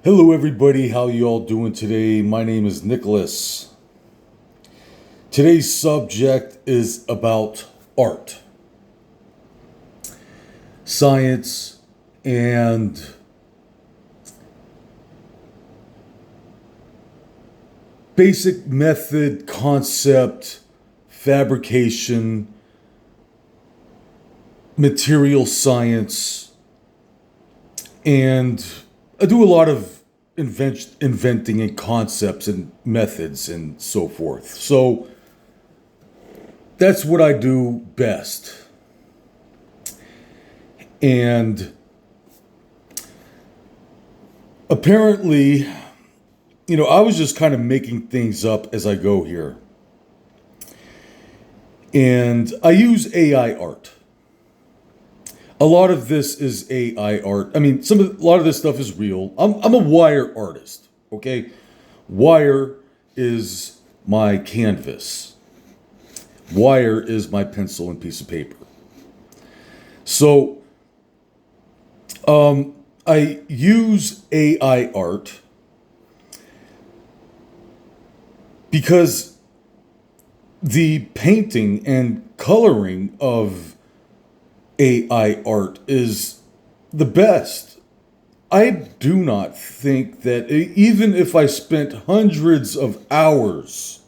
Hello everybody, how you all doing today? My name is Nicholas. Today's subject is about art, science, and basic method, concept, fabrication, material science, and I do a lot of inventing and concepts and methods and so forth. So that's what I do best. And apparently, I was just kind of making things up as I go here. And I use AI art. A lot of this is AI art. I mean, a lot of this stuff is real. I'm a wire artist, okay? Wire is my canvas. Wire is my pencil and piece of paper. So, I use AI art because the painting and coloring of AI art is the best. I do not think that even if I spent hundreds of hours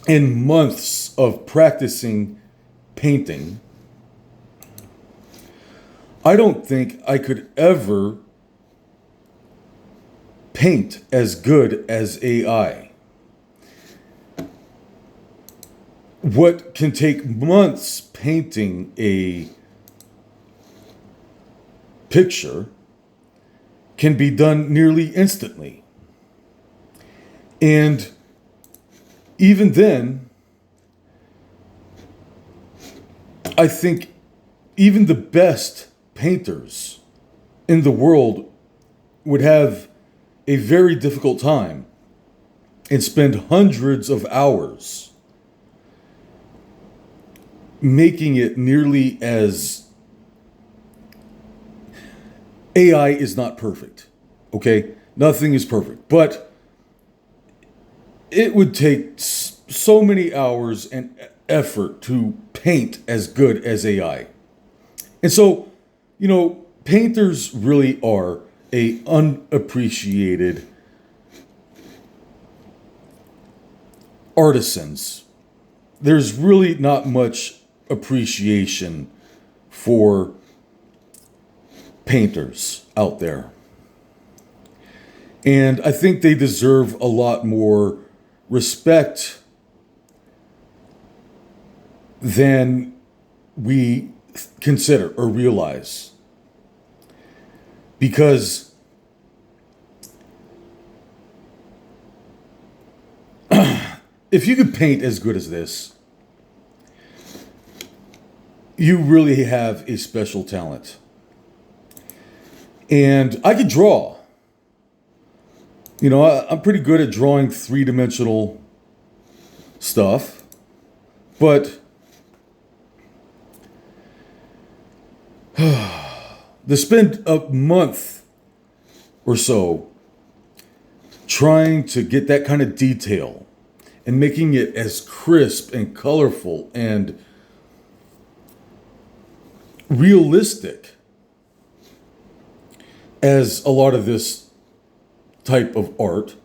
and months of practicing painting, I don't think I could ever paint as good as AI. What can take months painting a picture can be done nearly instantly. And even then, I think even the best painters in the world would have a very difficult time and spend hundreds of hours making it nearly as AI is not perfect. Okay? Nothing is perfect. But it would take so many hours and effort to paint as good as AI. And so, painters really are a unappreciated artisans. There's really not much appreciation for painters out there. And I think they deserve a lot more respect than we consider or realize. Because if you could paint as good as this, you really have a special talent. And I could draw. I'm pretty good at drawing three-dimensional stuff. But to spend a month or so trying to get that kind of detail and making it as crisp and colorful and realistic as a lot of this type of art,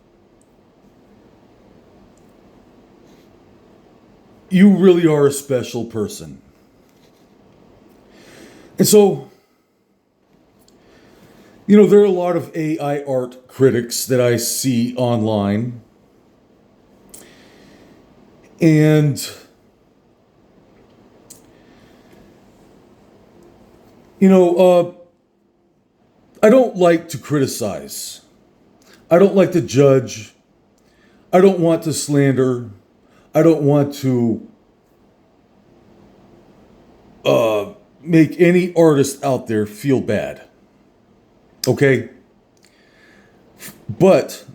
you really are a special person. And so, there are a lot of AI art critics that I see online. And, I don't like to criticize. I don't like to judge. I don't want to slander. I don't want to make any artist out there feel bad. Okay? But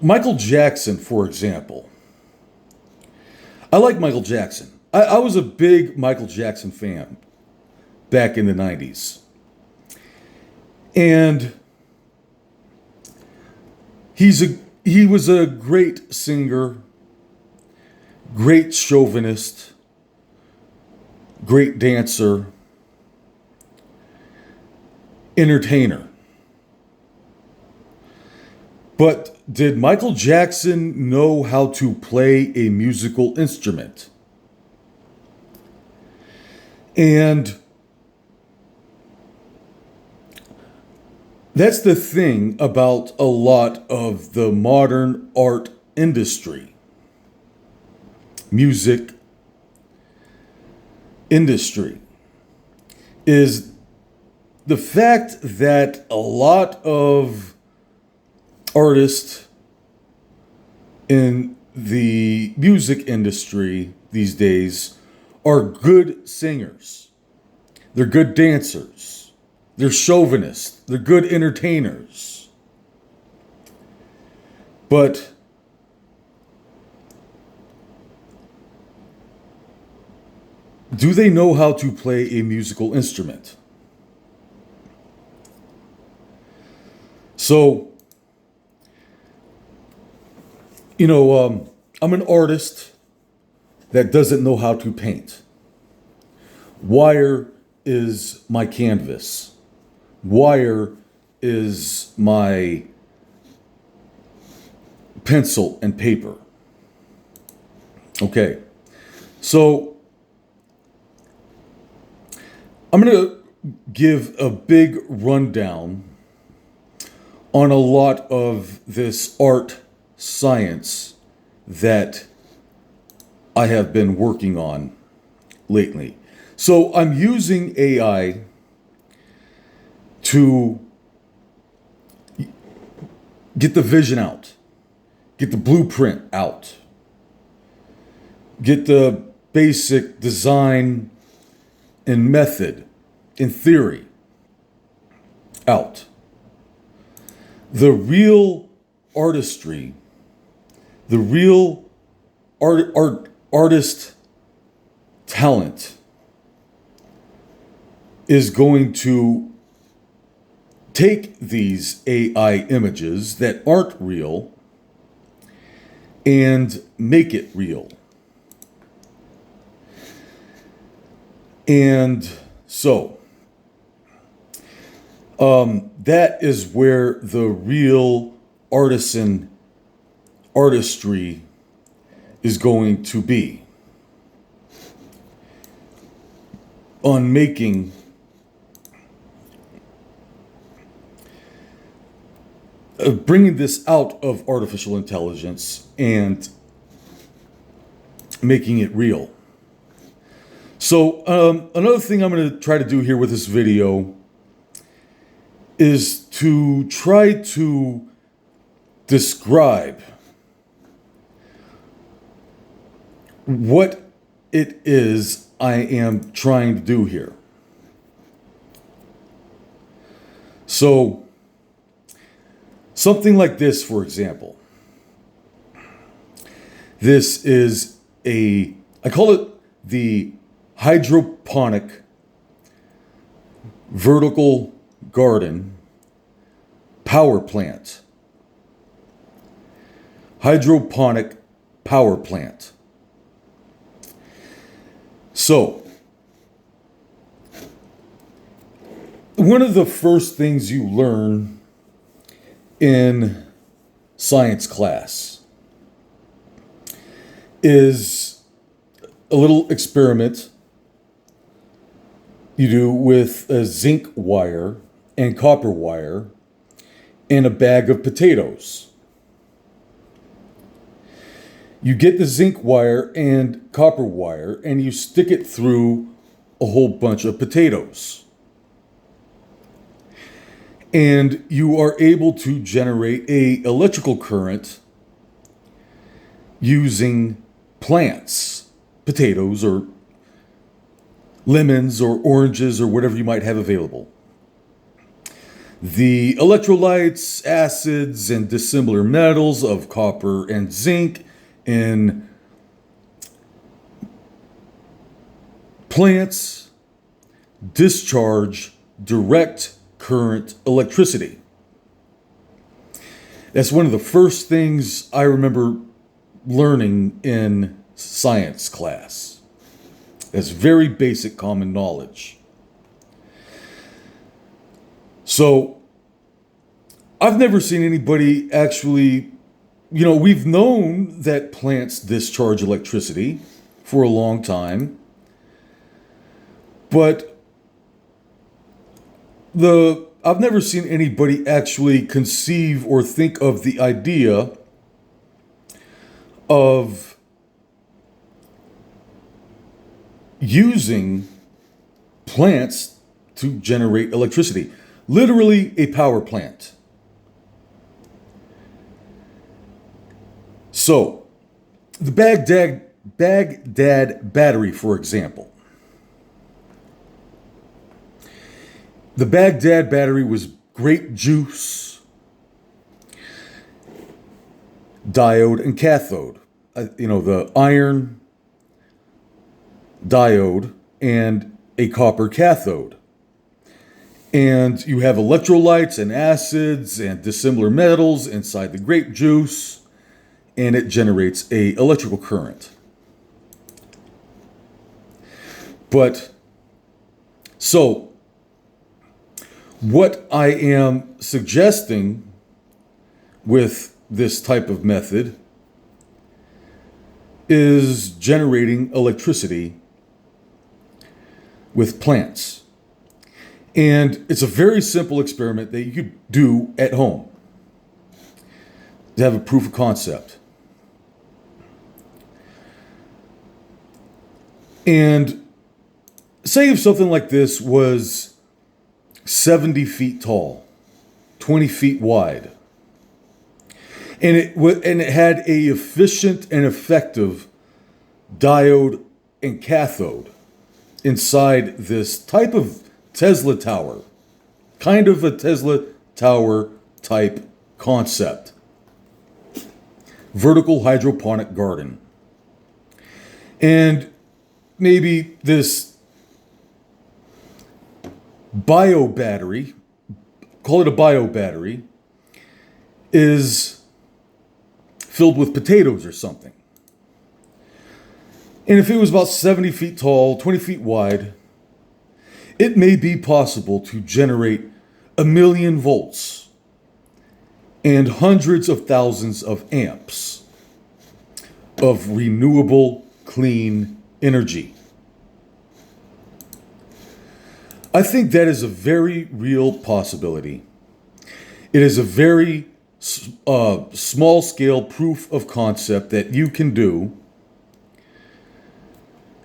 Michael Jackson, for example. I like Michael Jackson. I was a big Michael Jackson fan back in the 90s. And he was a great singer, great chauvinist, great dancer, entertainer. But did Michael Jackson know how to play a musical instrument? And that's the thing about a lot of the modern art industry, music industry, is the fact that a lot of artists in the music industry these days are good singers. They're good dancers. They're chauvinists. They're good entertainers. But do they know how to play a musical instrument? So, I'm an artist that doesn't know how to paint. Wire is my canvas. Wire is my pencil and paper. Okay, so I'm going to give a big rundown on a lot of this art science that I have been working on lately. So I'm using AI to get the vision out, get the blueprint out, get the basic design and method and theory out. The real artistry, the real artist talent is going to take these AI images that aren't real and make it real. And so, that is where the real artistry is going to be. On making bringing this out of artificial intelligence and making it real. So another thing I'm going to try to do here with this video is to try to describe what it is I am trying to do here. So, something like this, for example. This is I call it the hydroponic vertical garden power plant. Hydroponic power plant. So, one of the first things you learn in science class is a little experiment you do with a zinc wire and copper wire and a bag of potatoes. You get the zinc wire and copper wire and you stick it through a whole bunch of potatoes. And you are able to generate an electrical current using plants, potatoes or lemons or oranges or whatever you might have available. The electrolytes, acids, and dissimilar metals of copper and zinc in plants discharge direct current electricity. That's one of the first things I remember learning in science class. That's very basic common knowledge. So, I've never seen anybody actually, we've known that plants discharge electricity for a long time, but I've never seen anybody actually conceive or think of the idea of using plants to generate electricity. Literally a power plant. So, the Baghdad battery, for example. The Baghdad battery was grape juice, diode, and cathode. The iron diode and a copper cathode. And you have electrolytes and acids and dissimilar metals inside the grape juice, and it generates an electrical current. So, what I am suggesting with this type of method is generating electricity with plants. And it's a very simple experiment that you could do at home to have a proof of concept. And say if something like this was 70 feet tall, 20 feet wide, and it had a efficient and effective diode and cathode inside this type of Tesla tower, kind of a Tesla tower type concept. Vertical hydroponic garden. And maybe this bio battery, call it a bio battery, is filled with potatoes or something. And if it was about 70 feet tall, 20 feet wide, it may be possible to generate 1 million volts and hundreds of thousands of amps of renewable, clean energy. I think that is a very real possibility. It is a very small scale proof of concept that you can do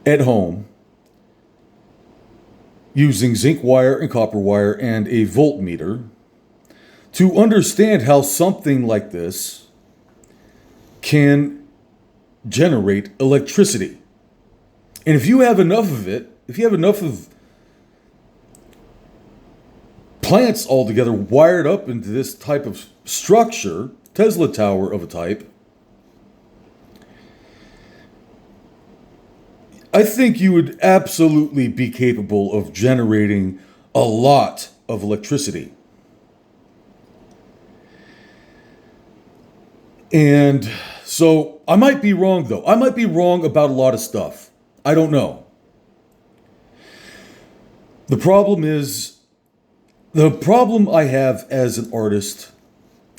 at home using zinc wire and copper wire and a voltmeter to understand how something like this can generate electricity. And if you have enough of it, if you have enough of plants altogether wired up into this type of structure, Tesla tower of a type, I think you would absolutely be capable of generating a lot of electricity. And so I might be wrong, though. I might be wrong about a lot of stuff. I don't know. The problem I have as an artist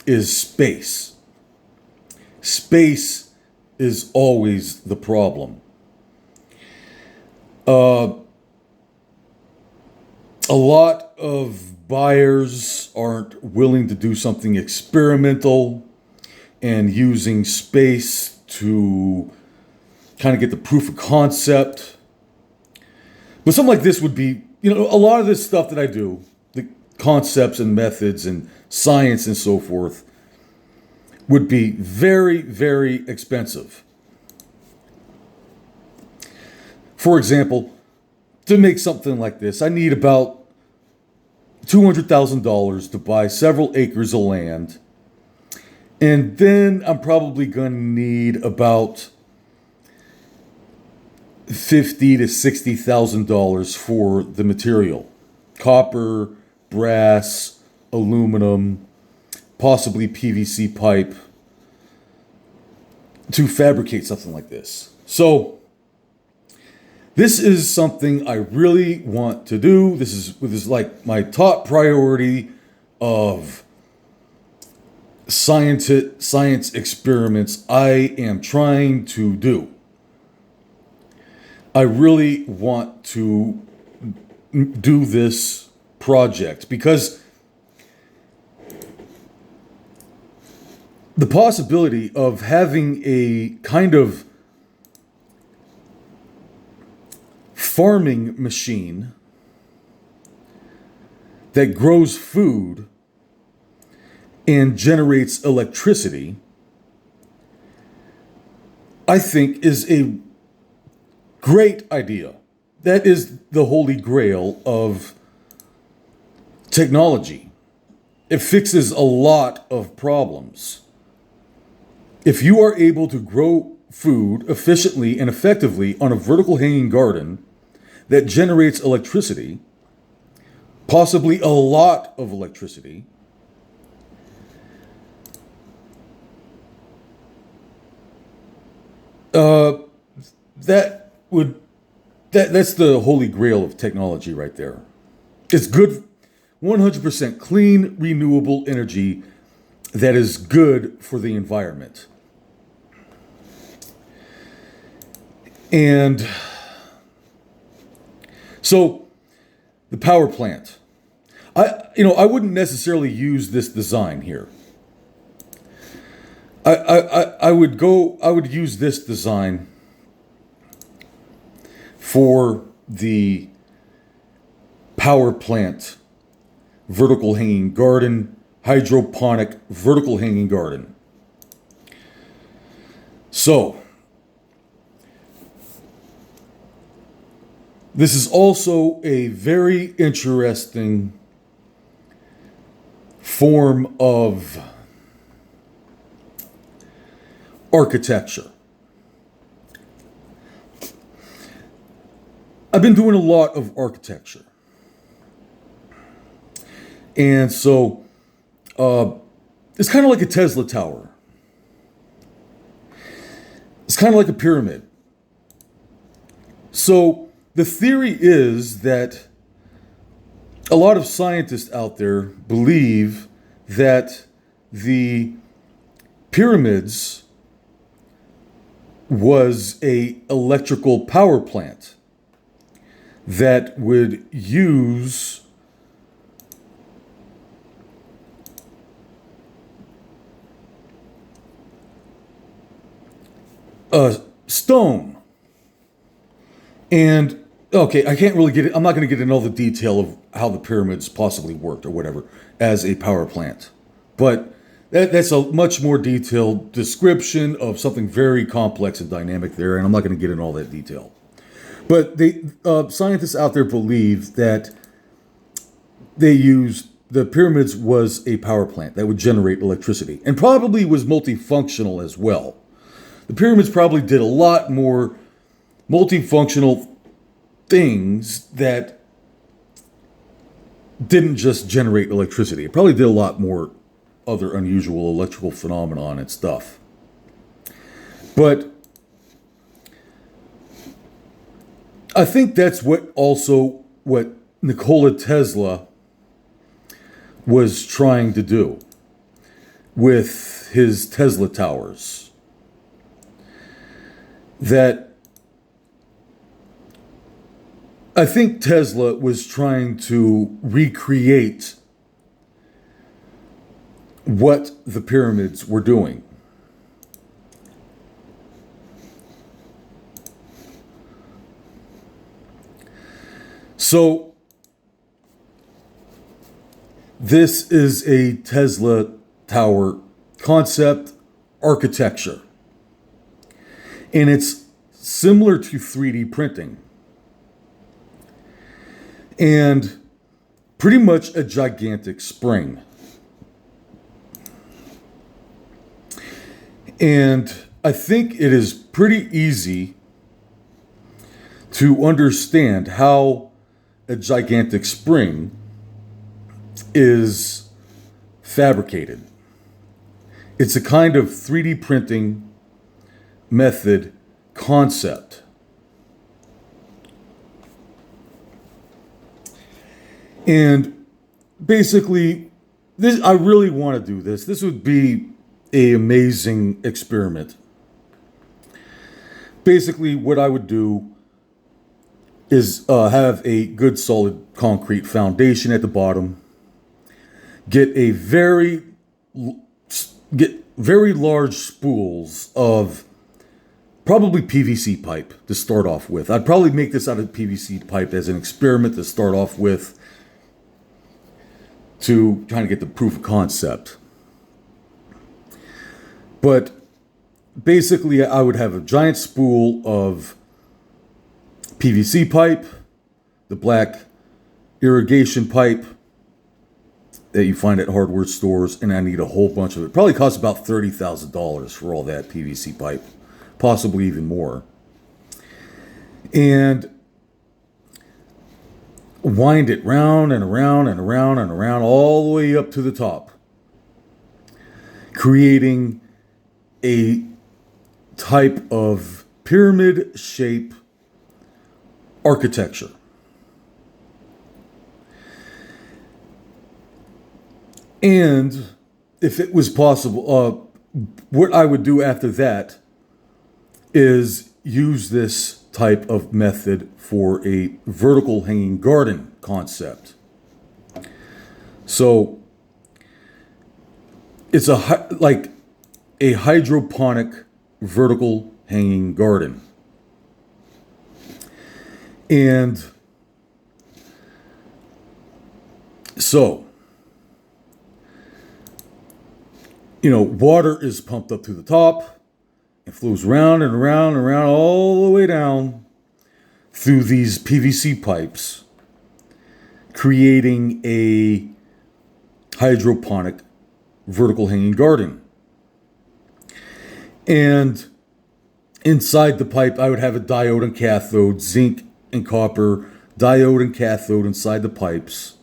is space. Space is always the problem. A lot of buyers aren't willing to do something experimental and using space to kind of get the proof of concept. But something like this would be, a lot of this stuff that I do, the concepts and methods and science and so forth, would be very, very expensive. For example, to make something like this, I need about $200,000 to buy several acres of land. And then I'm probably going to need about $50,000 to $60,000 for the material. Copper, brass, aluminum, possibly PVC pipe to fabricate something like this. So this is something I really want to do. This is like my top priority of science experiments I am trying to do. I really want to do this project because the possibility of having a kind of farming machine that grows food and generates electricity, I think is a great idea. That is the holy grail of technology. It fixes a lot of problems. If you are able to grow food efficiently and effectively on a vertical hanging garden that generates electricity, possibly a lot of electricity, that's the holy grail of technology right there. It's good, 100% clean, renewable energy that is good for the environment. And so the power plant. I wouldn't necessarily use this design here. I would use this design for the power plant vertical hanging garden, hydroponic vertical hanging garden. So this is also a very interesting form of architecture. I've been doing a lot of architecture. And so it's kind of like a Tesla tower. It's kind of like a pyramid. So the theory is that a lot of scientists out there believe that the pyramids was a electrical power plant that would use stone. And okay, I can't really get it. I'm not going to get into all the detail of how the pyramids possibly worked or whatever as a power plant. But that's a much more detailed description of something very complex and dynamic there, and I'm not going to get into all that detail. But scientists out there believe that the pyramids was a power plant that would generate electricity and probably was multifunctional as well. The pyramids probably did a lot more multifunctional things that didn't just generate electricity. It probably did a lot more other unusual electrical phenomenon and stuff. But I think that's what Nikola Tesla was trying to do with his Tesla towers. That I think Tesla was trying to recreate what the pyramids were doing. So this is a Tesla tower concept architecture. And it's similar to 3D printing. And pretty much a gigantic spring. And I think it is pretty easy to understand how a gigantic spring is fabricated. It's a kind of 3D printing method concept. And basically, I really want to do this. This would be an amazing experiment. Basically, what I would do is have a good solid concrete foundation at the bottom. Get very large spools of probably PVC pipe to start off with. I'd probably make this out of PVC pipe as an experiment to start off with, to trying to get the proof of concept. But basically, I would have a giant spool of PVC pipe, the black irrigation pipe that you find at hardware stores, and I need a whole bunch of it. Probably costs about $30,000 for all that PVC pipe, possibly even more. And wind it round and around and around and around all the way up to the top, creating a type of pyramid shape architecture. And if it was possible, what I would do after that is use this type of method for a vertical hanging garden concept. So it's like a hydroponic vertical hanging garden. And so, water is pumped up to the top. It flows around and around and around all the way down through these PVC pipes, creating a hydroponic vertical hanging garden. And inside the pipe, I would have a diode and cathode, zinc and copper, diode and cathode inside the pipes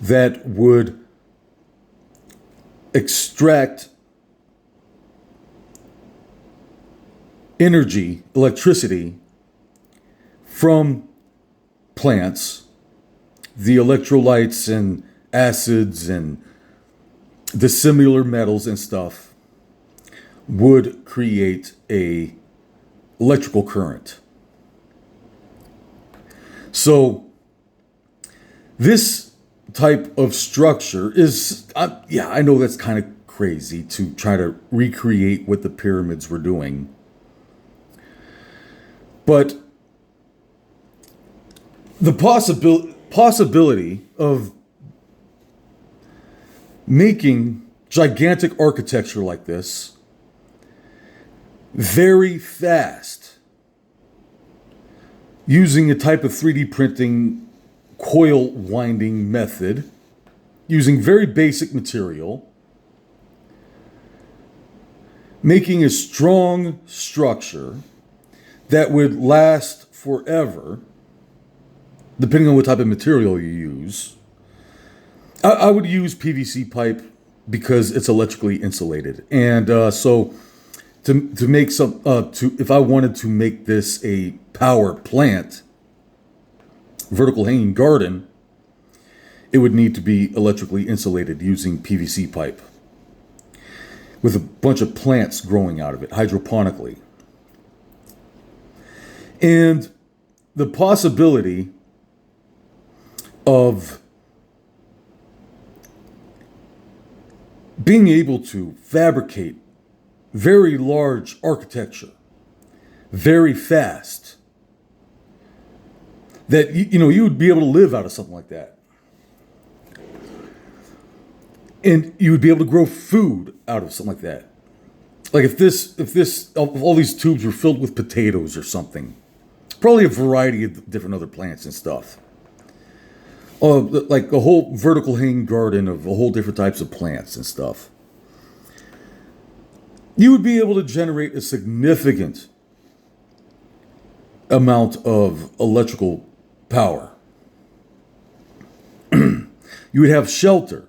that would extract energy, electricity, from plants, the electrolytes and acids and the similar metals and stuff would create a electrical current. So this type of structure is, I know that's kind of crazy to try to recreate what the pyramids were doing. But the possibility of making gigantic architecture like this very fast, using a type of 3D printing coil winding method, using very basic material, making a strong structure that would last forever, depending on what type of material you use. I would use PVC pipe because it's electrically insulated. And so to make if I wanted to make this a power plant, vertical hanging garden, it would need to be electrically insulated using PVC pipe with a bunch of plants growing out of it hydroponically. And the possibility of being able to fabricate very large architecture very fast, that you would be able to live out of something like that. And you would be able to grow food out of something like that. Like if all these tubes were filled with potatoes or something, probably a variety of different other plants and stuff. Like a whole vertical hanging garden of a whole different types of plants and stuff. You would be able to generate a significant amount of electrical power You would have shelter,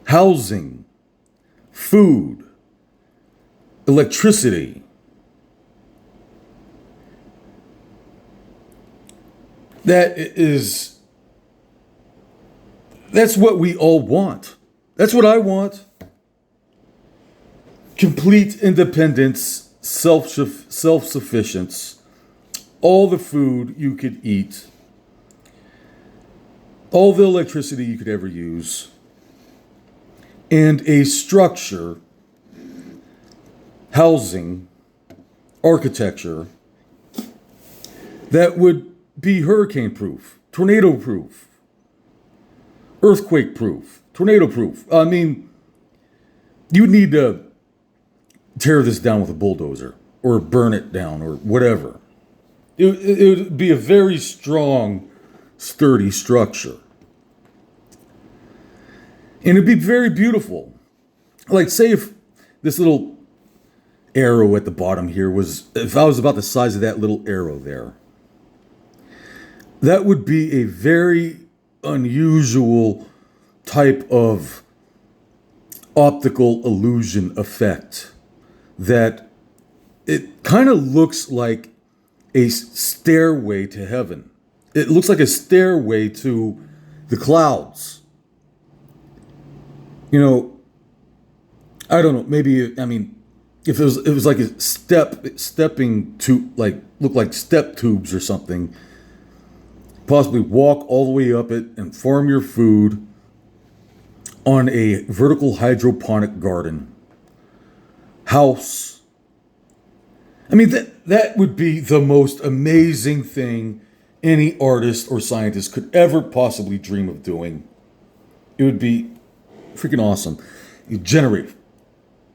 housing, food, electricity. That's what we all want. That's what I want. Complete independence, self-sufficiency, all the food you could eat, all the electricity you could ever use, and a structure, housing, architecture that would be hurricane proof, tornado proof, earthquake proof, tornado proof. I mean, you would need to tear this down with a bulldozer or burn it down or whatever. It would be a very strong, sturdy structure. And it'd be very beautiful. Like, say if this little arrow at the bottom here if I was about the size of that little arrow there, that would be a very unusual type of optical illusion effect that it kind of looks like a stairway to heaven. It looks like a stairway to the clouds. You know, I don't know, maybe, I mean, if it was like a stepping to, like, look like step tubes or something, possibly walk all the way up it and farm your food on a vertical hydroponic garden house. I mean, that would be the most amazing thing any artist or scientist could ever possibly dream of doing. It would be freaking awesome. You generate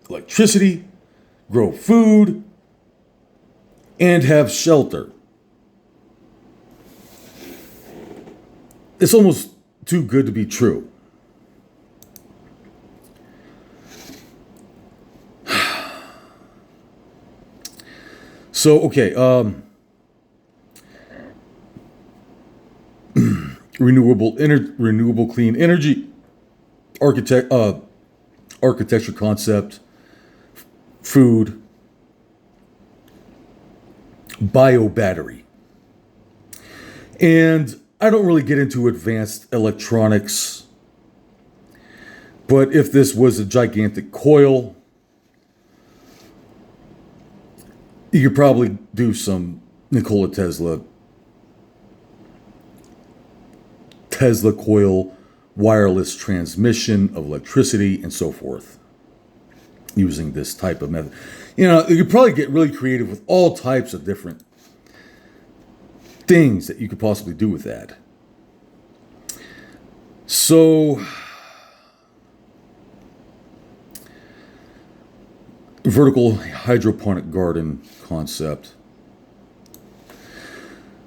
electricity, grow food, and have shelter. It's almost too good to be true. So, okay, renewable clean energy, architecture concept, food, bio battery. And I don't really get into advanced electronics, but if this was a gigantic coil, you could probably do some Nikola Tesla coil wireless transmission of electricity and so forth using this type of method. You know, you could probably get really creative with all types of different things that you could possibly do with that. So, vertical hydroponic garden concept.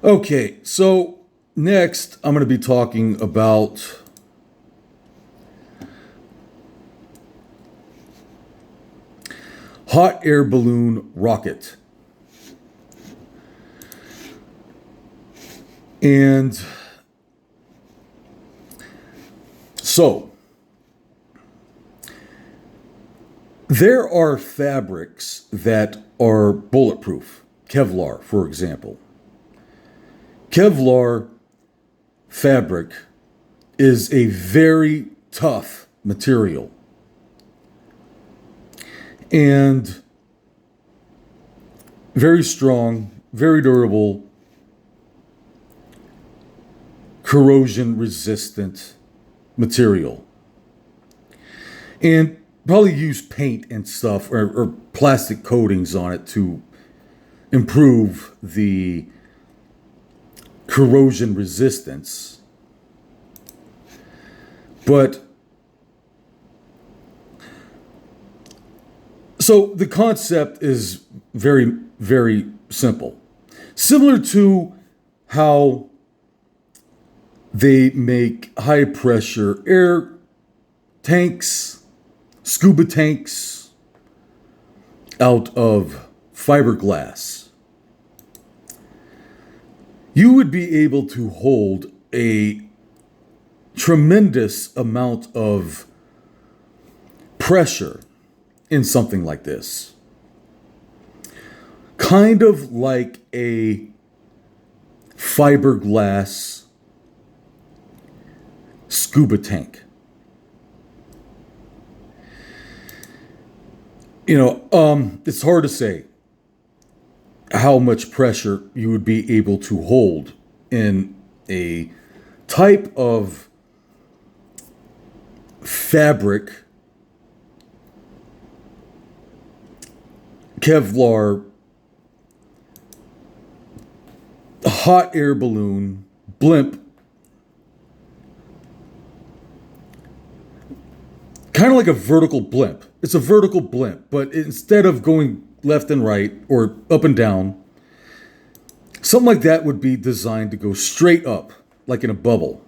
Okay, so next I'm going to be talking about hot air balloon rocket. And so, there are fabrics that are bulletproof. Kevlar, for example. Kevlar fabric is a very tough material. And very strong, very durable, corrosion resistant material. And probably use paint and stuff or plastic coatings on it to improve the corrosion resistance. But so the concept is very, very simple. Similar to how they make high pressure air tanks, scuba tanks out of fiberglass. You would be able to hold a tremendous amount of pressure in something like this. Kind of like a fiberglass scuba tank. It's hard to say how much pressure you would be able to hold in a type of fabric, Kevlar, hot air balloon, blimp, kind of like a vertical blimp. It's a vertical blimp, but instead of going left and right or up and down, something like that would be designed to go straight up, like in a bubble.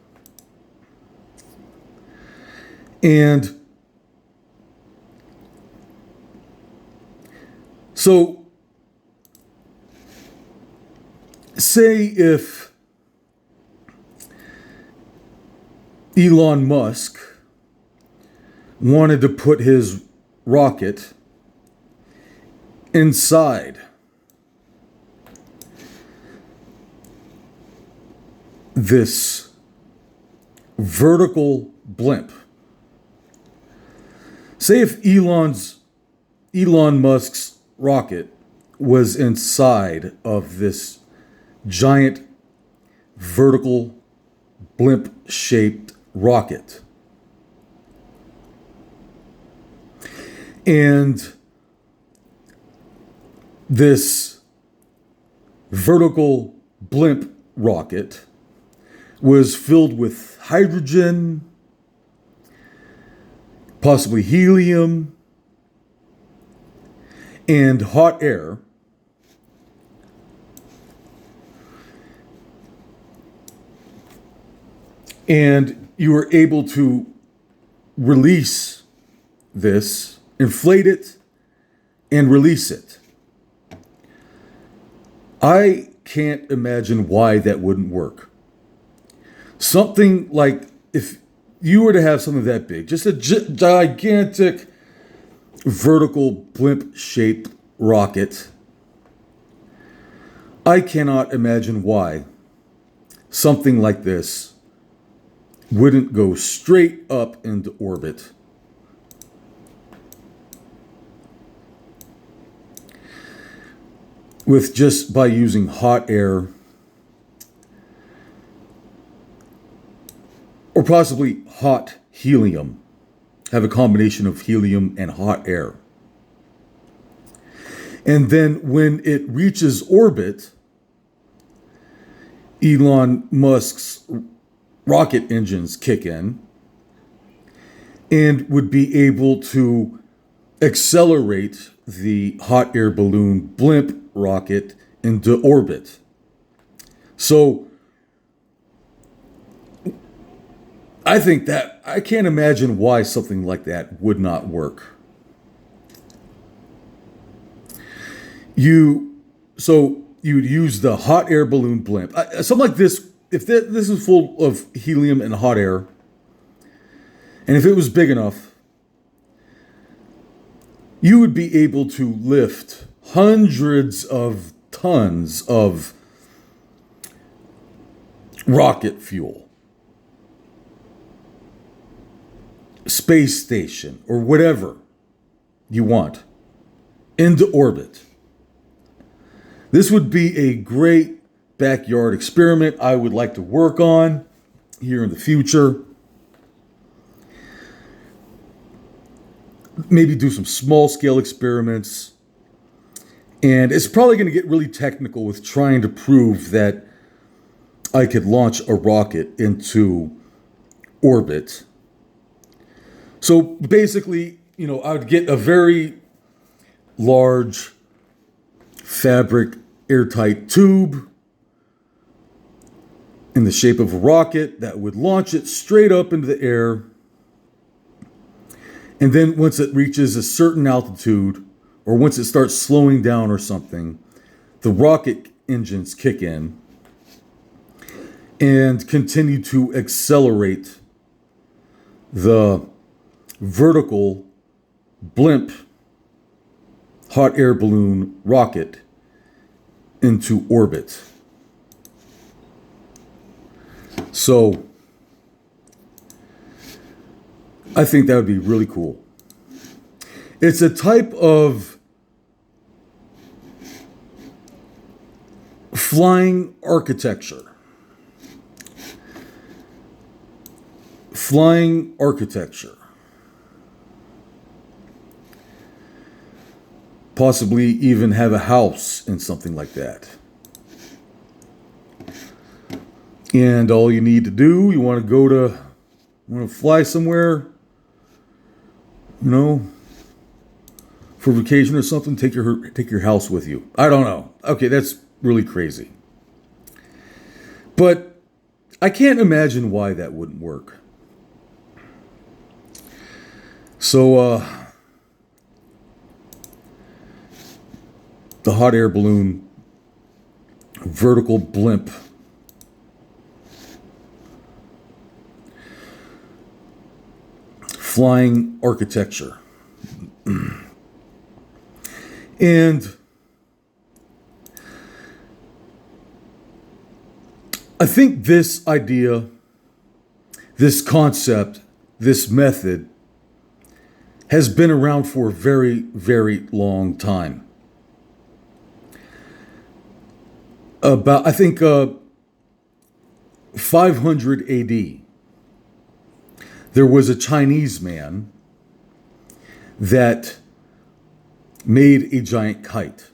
And so, say if Elon Musk wanted to put his rocket inside this vertical blimp. Say if Elon Musk's rocket was inside of this giant vertical blimp-shaped rocket. And this vertical blimp rocket was filled with hydrogen, possibly helium, and hot air. And you were able to release this, inflate it, and release it. I can't imagine why that wouldn't work. Something like, if you were to have something that big, just a gigantic vertical blimp-shaped rocket, I cannot imagine why something like this wouldn't go straight up into orbit. With just by using hot air, or possibly hot helium, have a combination of helium and hot air. And then when it reaches orbit, Elon Musk's rocket engines kick in and would be able to accelerate the hot air balloon blimp rocket into orbit. So I think that I can't imagine why something like that would not work. So you'd use the hot air balloon blimp. Something like this, if this is full of helium and hot air, and if it was big enough, you would be able to lift hundreds of tons of rocket fuel, space station, or whatever you want, into orbit. This would be a great backyard experiment I would like to work on here in the future. Maybe do some small scale experiments. And it's probably going to get really technical with trying to prove that I could launch a rocket into orbit. So basically, I would get a very large fabric airtight tube in the shape of a rocket that would launch it straight up into the air. And then once it reaches a certain altitude, or once it starts slowing down or something, the rocket engines kick in and continue to accelerate the vertical blimp hot air balloon rocket into orbit. So I think that would be really cool. It's a type of flying architecture. Flying architecture. Possibly even have a house in something like that. And all you need to do, you want to fly somewhere, for vacation or something, take your house with you. I don't know. Okay, that's really crazy. But I can't imagine why that wouldn't work. So, the hot air balloon vertical blimp flying architecture. And I think this idea, this concept, this method has been around for a very, very long time. About, I think, 500 AD, there was a Chinese man that made a giant kite.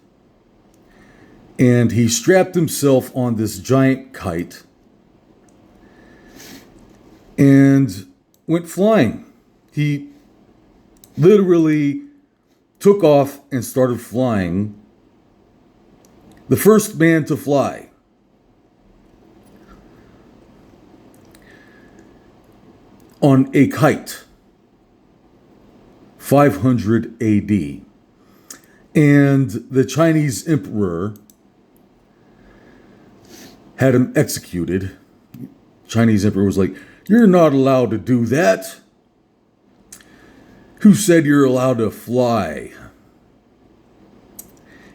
And he strapped himself on this giant kite and went flying. He literally took off and started flying. The first man to fly. On a kite. 500 AD. And the Chinese emperor had him executed. Chinese emperor was like, "You're not allowed to do that. Who said you're allowed to fly?"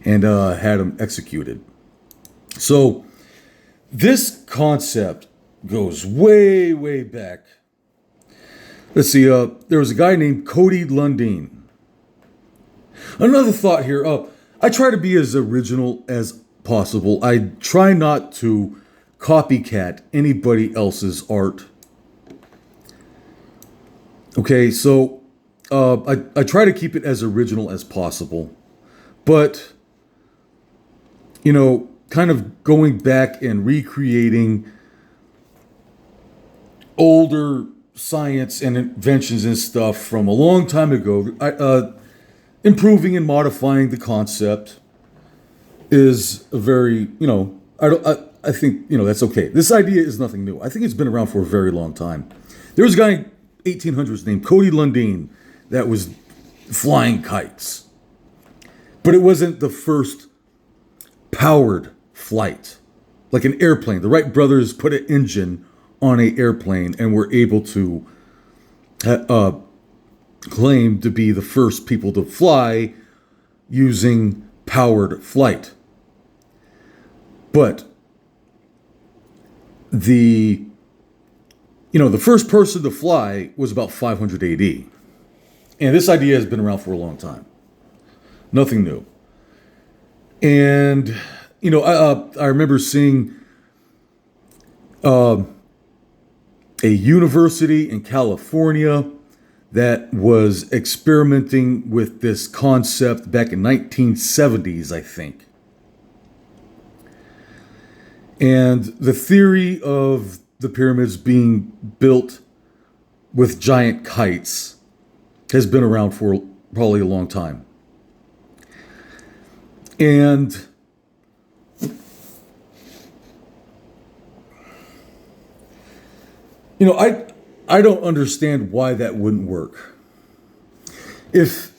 And had him executed. So this concept goes way, way back. Let's see, there was a guy named Cody Lundin. Another thought here, I try to be as original as possible. I try not to copycat anybody else's art. Okay, so I try to keep it as original as possible. But, kind of going back and recreating older science and inventions and stuff from a long time ago, improving and modifying the concept is a very, I think, that's okay. This idea is nothing new. I think it's been around for a very long time. There was a guy in 1800s named Cody Lundin that was flying kites. But it wasn't the first powered flight. Like an airplane. The Wright brothers put an engine on an airplane and were able to claim to be the first people to fly using powered flight. But the first person to fly was about 500 AD. And this idea has been around for a long time. Nothing new. And, I remember seeing a university in California that was experimenting with this concept back in 1970s, I think. And the theory of the pyramids being built with giant kites has been around for probably a long time. And I don't understand why that wouldn't work. If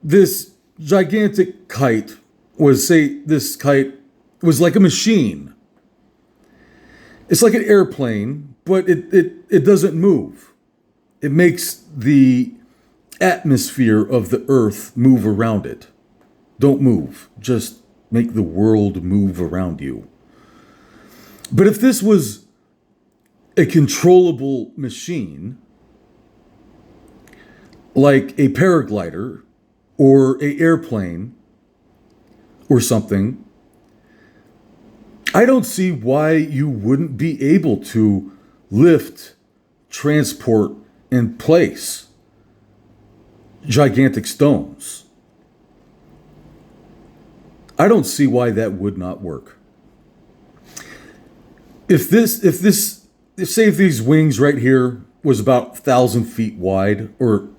this gigantic kite was, say, this kite was like a machine. It's like an airplane, but it doesn't move. it makes the atmosphere of the earth move around it. Don't move, just make the world move around you. But if this was a controllable machine, like a paraglider or an airplane or something, I don't see why you wouldn't be able to lift, transport, and place gigantic stones. I don't see why that would not work. If these wings right here was about 1,000 feet wide, or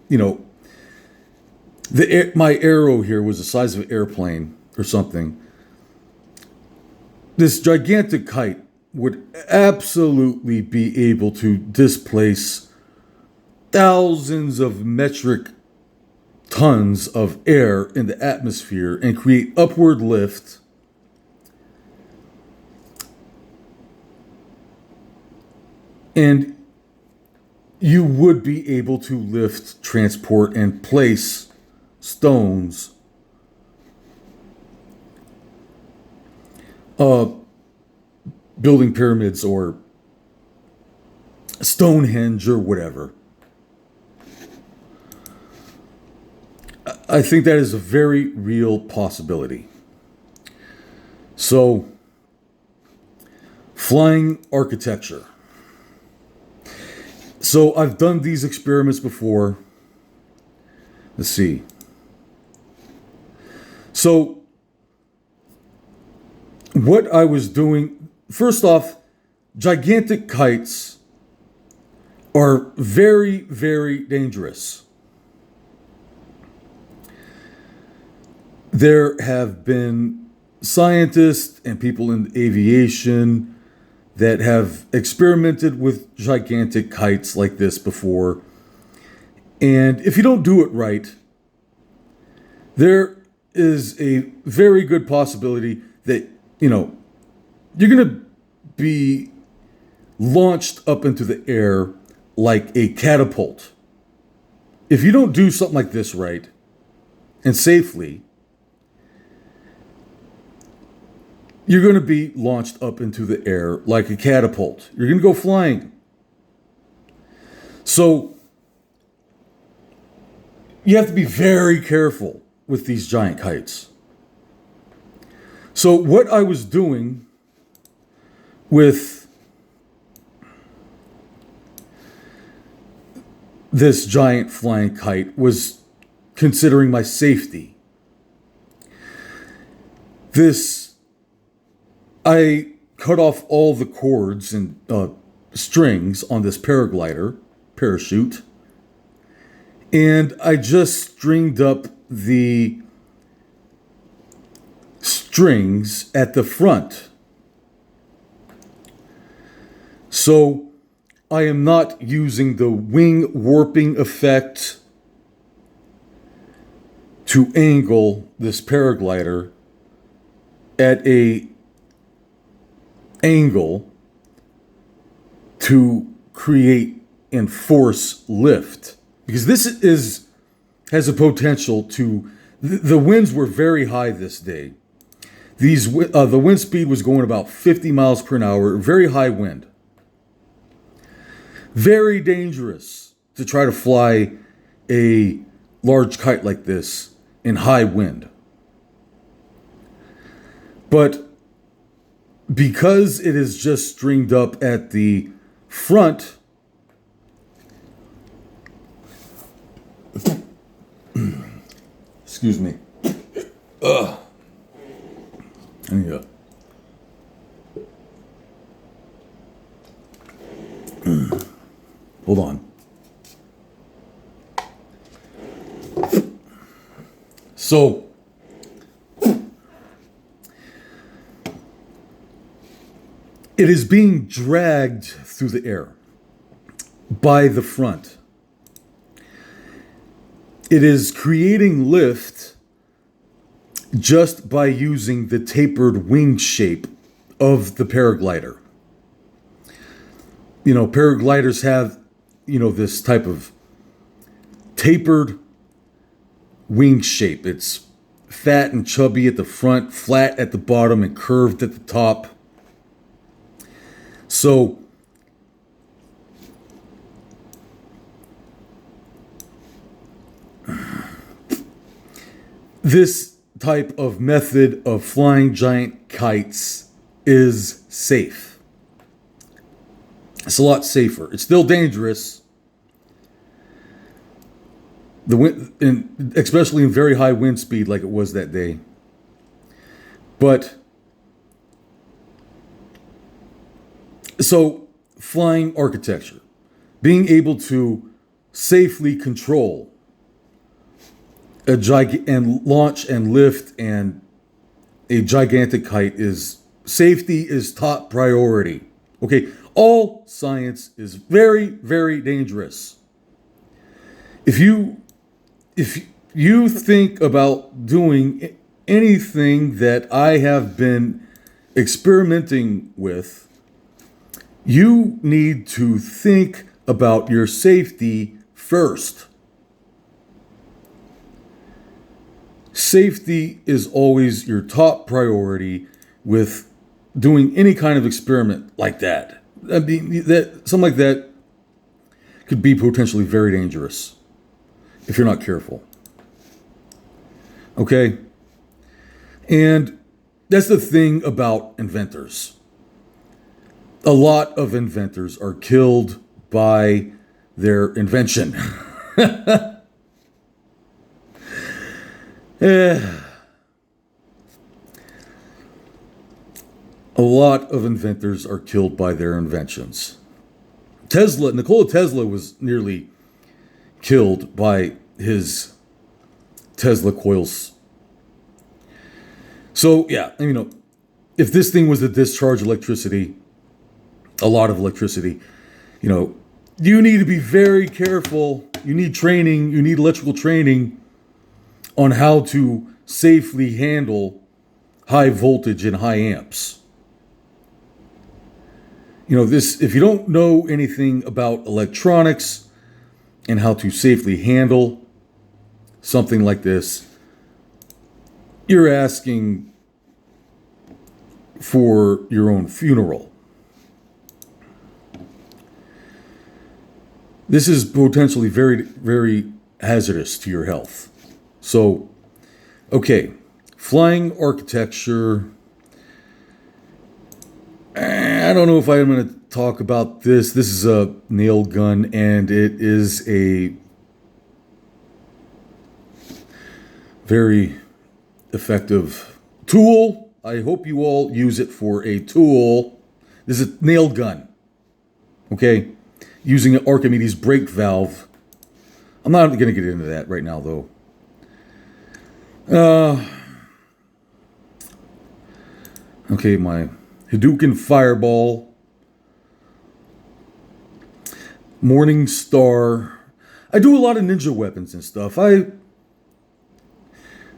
my arrow here was the size of an airplane or something, this gigantic kite would absolutely be able to displace thousands of metric tons of air in the atmosphere and create upward lift and you would be able to lift, transport, and place stones building pyramids or Stonehenge or whatever. I think that is a very real possibility. So, flying architecture. So I've done these experiments before. Let's see. So what I was doing, first off, gigantic kites are very, very dangerous. There have been scientists and people in aviation that have experimented with gigantic kites like this before. And if you don't do it right, there is a very good possibility that, you're going to be launched up into the air like a catapult. If you don't do something like this right and safely, you're going to be launched up into the air like a catapult. You're going to go flying. So you have to be very careful with these giant kites. So what I was doing with this giant flying kite was considering my safety. I cut off all the cords and strings on this parachute, and I just stringed up the strings at the front. So I am not using the wing warping effect to angle this paraglider at a angle to create and force lift, because this has a potential to. The winds were very high this day. The wind speed was going about 50 miles per hour, very high wind. Very dangerous to try to fly a large kite like this in high wind. But because it is just stringed up at the front, excuse me. I need to. Hold on. So, it is being dragged through the air by the front. It is creating lift just by using the tapered wing shape of the paraglider. Paragliders have this type of tapered wing shape. It's fat and chubby at the front, flat at the bottom, and curved at the top. So this type of method of flying giant kites is safe. It's a lot safer. It's still dangerous. The wind, especially in very high wind speed like it was that day. But so flying architecture, being able to safely control and launch and lift and a gigantic kite safety is top priority. Okay, all science is very, very dangerous. If you think about doing anything that I have been experimenting with, you need to think about your safety first. Safety is always your top priority with doing any kind of experiment like that. I mean, something like that could be potentially very dangerous if you're not careful. Okay? And that's the thing about inventors. A lot of inventors are killed by their invention. A lot of inventors are killed by their inventions. Nikola Tesla was nearly killed by his Tesla coils. So, yeah, if this thing was to discharge electricity, a lot of electricity, you need to be very careful. You need training, you need electrical training on how to safely handle high voltage and high amps. If you don't know anything about electronics and how to safely handle something like this, you're asking for your own funeral. This is potentially very, very hazardous to your health. So, okay, flying architecture. I don't know if I'm going to talk about this. This is a nail gun, and it is a very effective tool. I hope you all use it for a tool. This is a nail gun. Okay? Using an Archimedes brake valve. I'm not going to get into that right now, though. Okay, my Hadouken Fireball, Morning Star. I do a lot of ninja weapons and stuff. I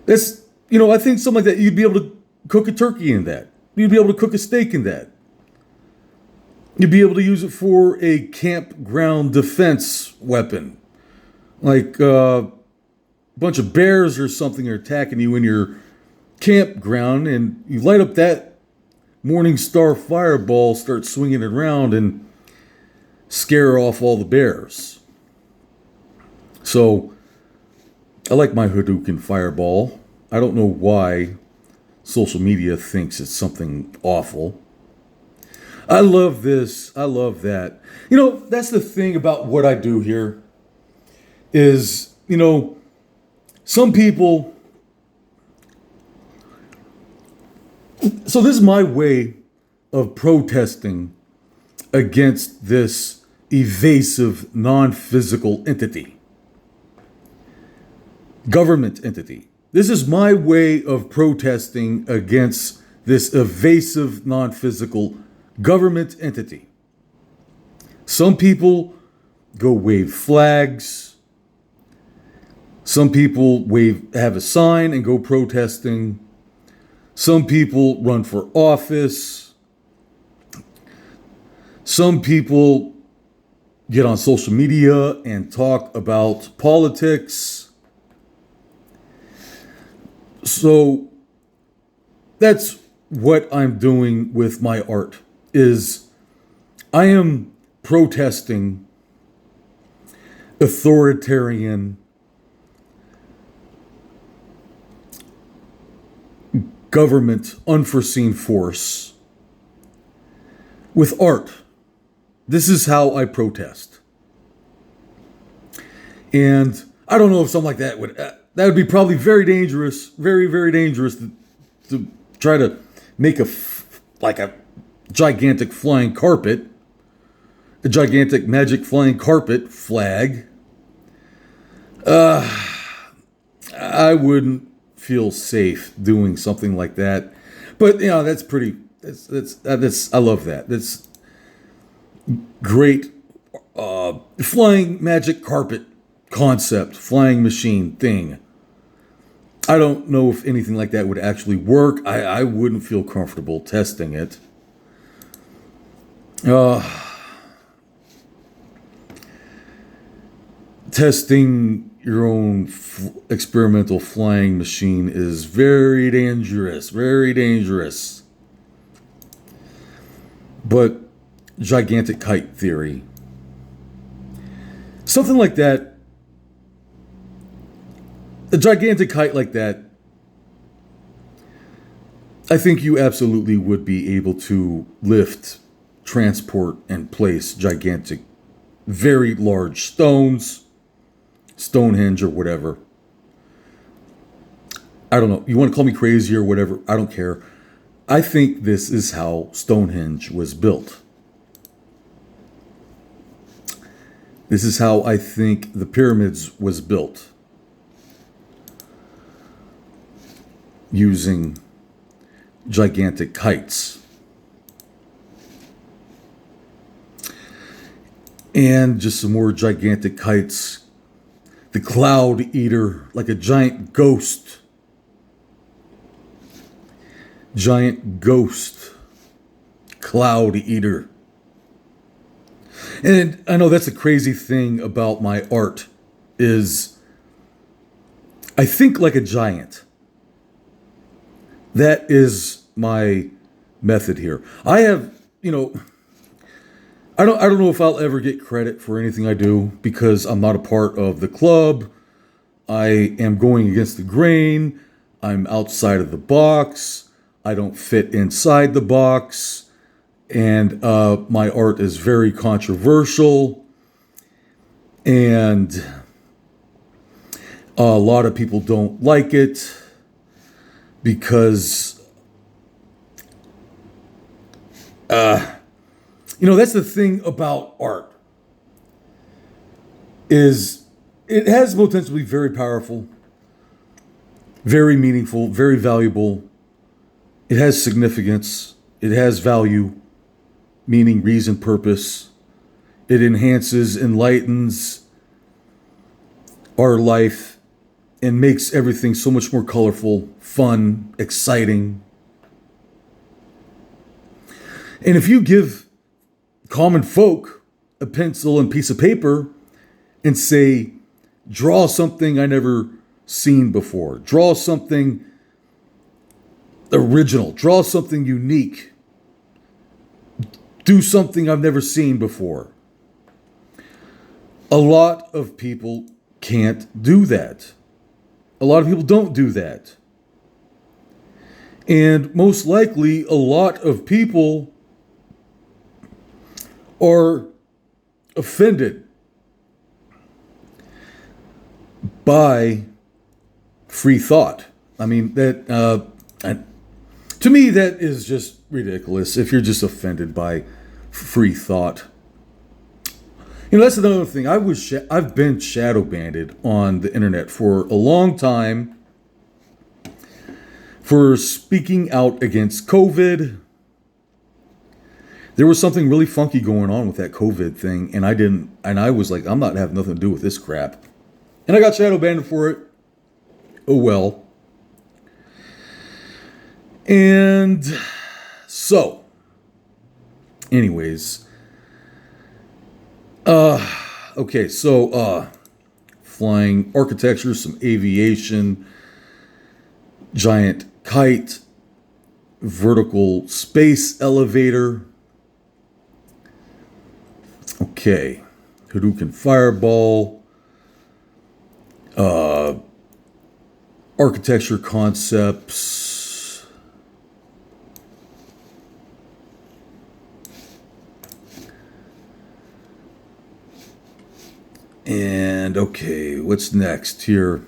think something like that, you'd be able to cook a turkey in that. You'd be able to cook a steak in that. You'd be able to use it for a campground defense weapon. Like a bunch of bears or something are attacking you in your campground, and you light up that Morning Star Fireball, start swinging it around, and scare off all the bears. So, I like my Hadouken Fireball. I don't know why social media thinks it's something awful. I love this. I love that. That's the thing about what I do here is, some people... So this is my way of protesting against this evasive, non-physical entity. Government entity. This is my way of protesting against this evasive, non-physical government entity. Some people go wave flags. Some people have a sign and go protesting. Some people run for office. Some people, get on social media and talk about politics. So that's what I'm doing with my art is I am protesting authoritarian government unforeseen force with art. This is how I protest. And I don't know if something like that would be probably very dangerous, very, very dangerous to try to make like a gigantic flying carpet, a gigantic magic flying carpet flag. I wouldn't feel safe doing something like that. But that's pretty. That's I love that. That's great. Flying magic carpet concept, flying machine thing. I don't know if anything like that would actually work. I wouldn't feel comfortable testing it. Testing your own experimental flying machine is very dangerous, very dangerous. But gigantic kite theory, something like that, a gigantic kite like that, I think you absolutely would be able to lift, transport, and place gigantic, very large stones, Stonehenge or whatever. I don't know. You want to call me crazy or whatever. I don't care. I think this is how Stonehenge was built. This is how I think the pyramids was built. Using gigantic kites. And just some more gigantic kites. The cloud eater, like a giant ghost. Giant ghost. Cloud eater. And I know that's a crazy thing about my art is I think like a giant. That is my method here. I have, I don't know if I'll ever get credit for anything I do because I'm not a part of the club. I am going against the grain. I'm outside of the box. I don't fit inside the box. And my art is very controversial. And a lot of people don't like it because that's the thing about art is it has potential to be very powerful, very meaningful, very valuable. It has significance. It has value, meaning, reason, purpose. It enhances, enlightens our life and makes everything so much more colorful, fun, exciting. And if you give common folk a pencil and piece of paper and say, draw something I never seen before, draw something original, draw something unique, do something I've never seen before. A lot of people can't do that. A lot of people don't do that. And most likely, a lot of people are offended by free thought. I mean, to me, that is just ridiculous if you're just offended by free thought. That's another thing. I've been shadow banned on the internet for a long time for speaking out against COVID. There was something really funky going on with that COVID thing, and I was like, I'm not having nothing to do with this crap. And I got shadow banned for it. Oh well. And so, anyways, Okay, so flying architecture, some aviation, giant kite, vertical space elevator. Okay, Hadouken fireball, architecture concepts. And okay, what's next here?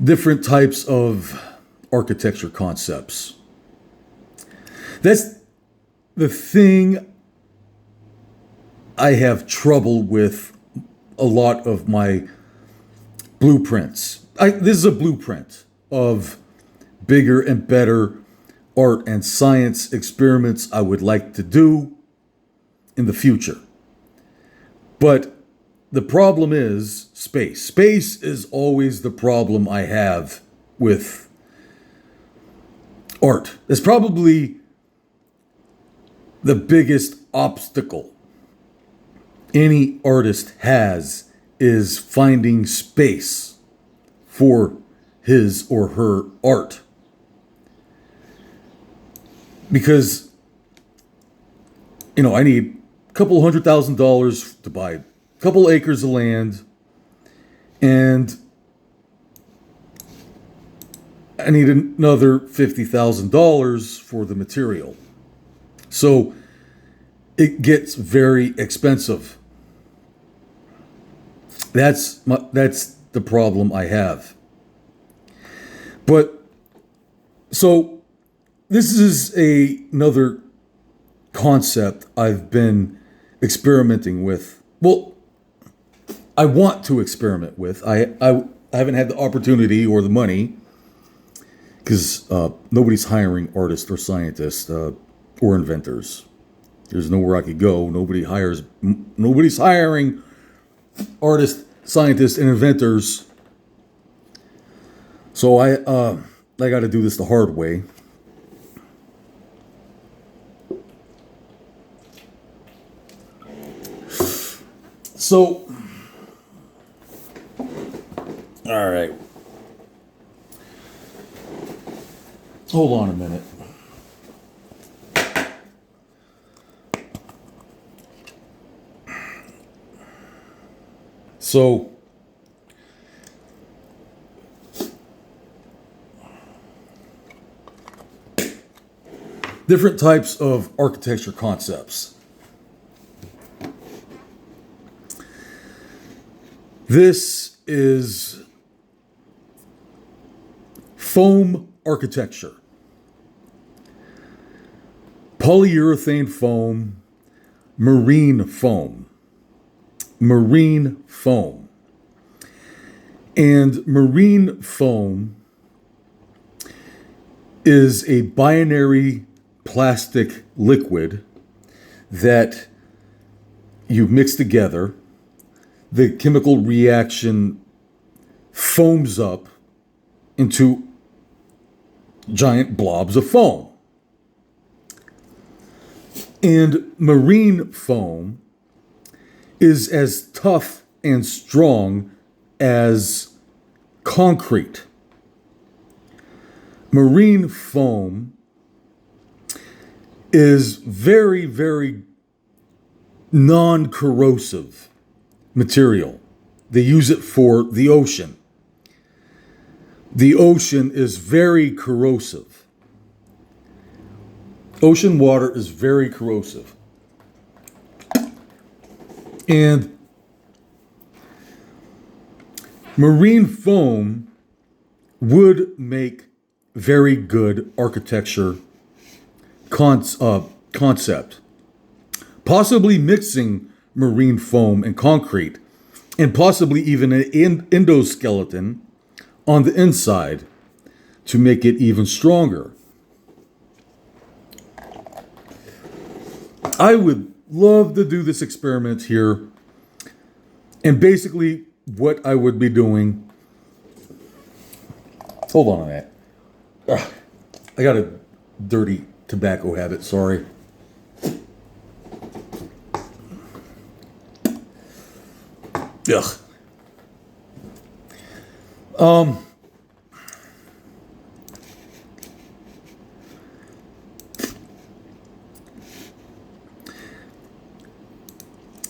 Different types of architecture concepts. That's the thing I have trouble with a lot of my blueprints. This is a blueprint of bigger and better art and science experiments I would like to do in the future. But the problem is space. Space is always the problem I have with art. It's probably the biggest obstacle any artist has is finding space for his or her art. Because, I need a couple $100,000 to buy a couple acres of land, and I need another $50,000 for the material. So it gets very expensive. That's the problem I have. But so this is another concept I've been experimenting with. Well, I want to experiment with. I haven't had the opportunity or the money because nobody's hiring artists or scientists or inventors. There's nowhere I could go. Nobody's hiring artists, scientists, and inventors. So I got to do this the hard way. So, all right. Hold on a minute. So, different types of architecture concepts. This is foam architecture. Polyurethane foam, marine foam. Marine foam. And marine foam is a binary plastic liquid that you mix together. The chemical reaction foams up into giant blobs of foam. And marine foam is as tough and strong as concrete. Marine foam is very, very non-corrosive material. They use it for the ocean. The ocean is very corrosive. Ocean water is very corrosive. And marine foam would make very good architecture concept. Possibly mixing marine foam and concrete, and possibly even an endoskeleton on the inside to make it even stronger. I would love to do this experiment here. And basically what I would be doing, hold on a minute. I got a dirty tobacco habit, sorry. Ugh.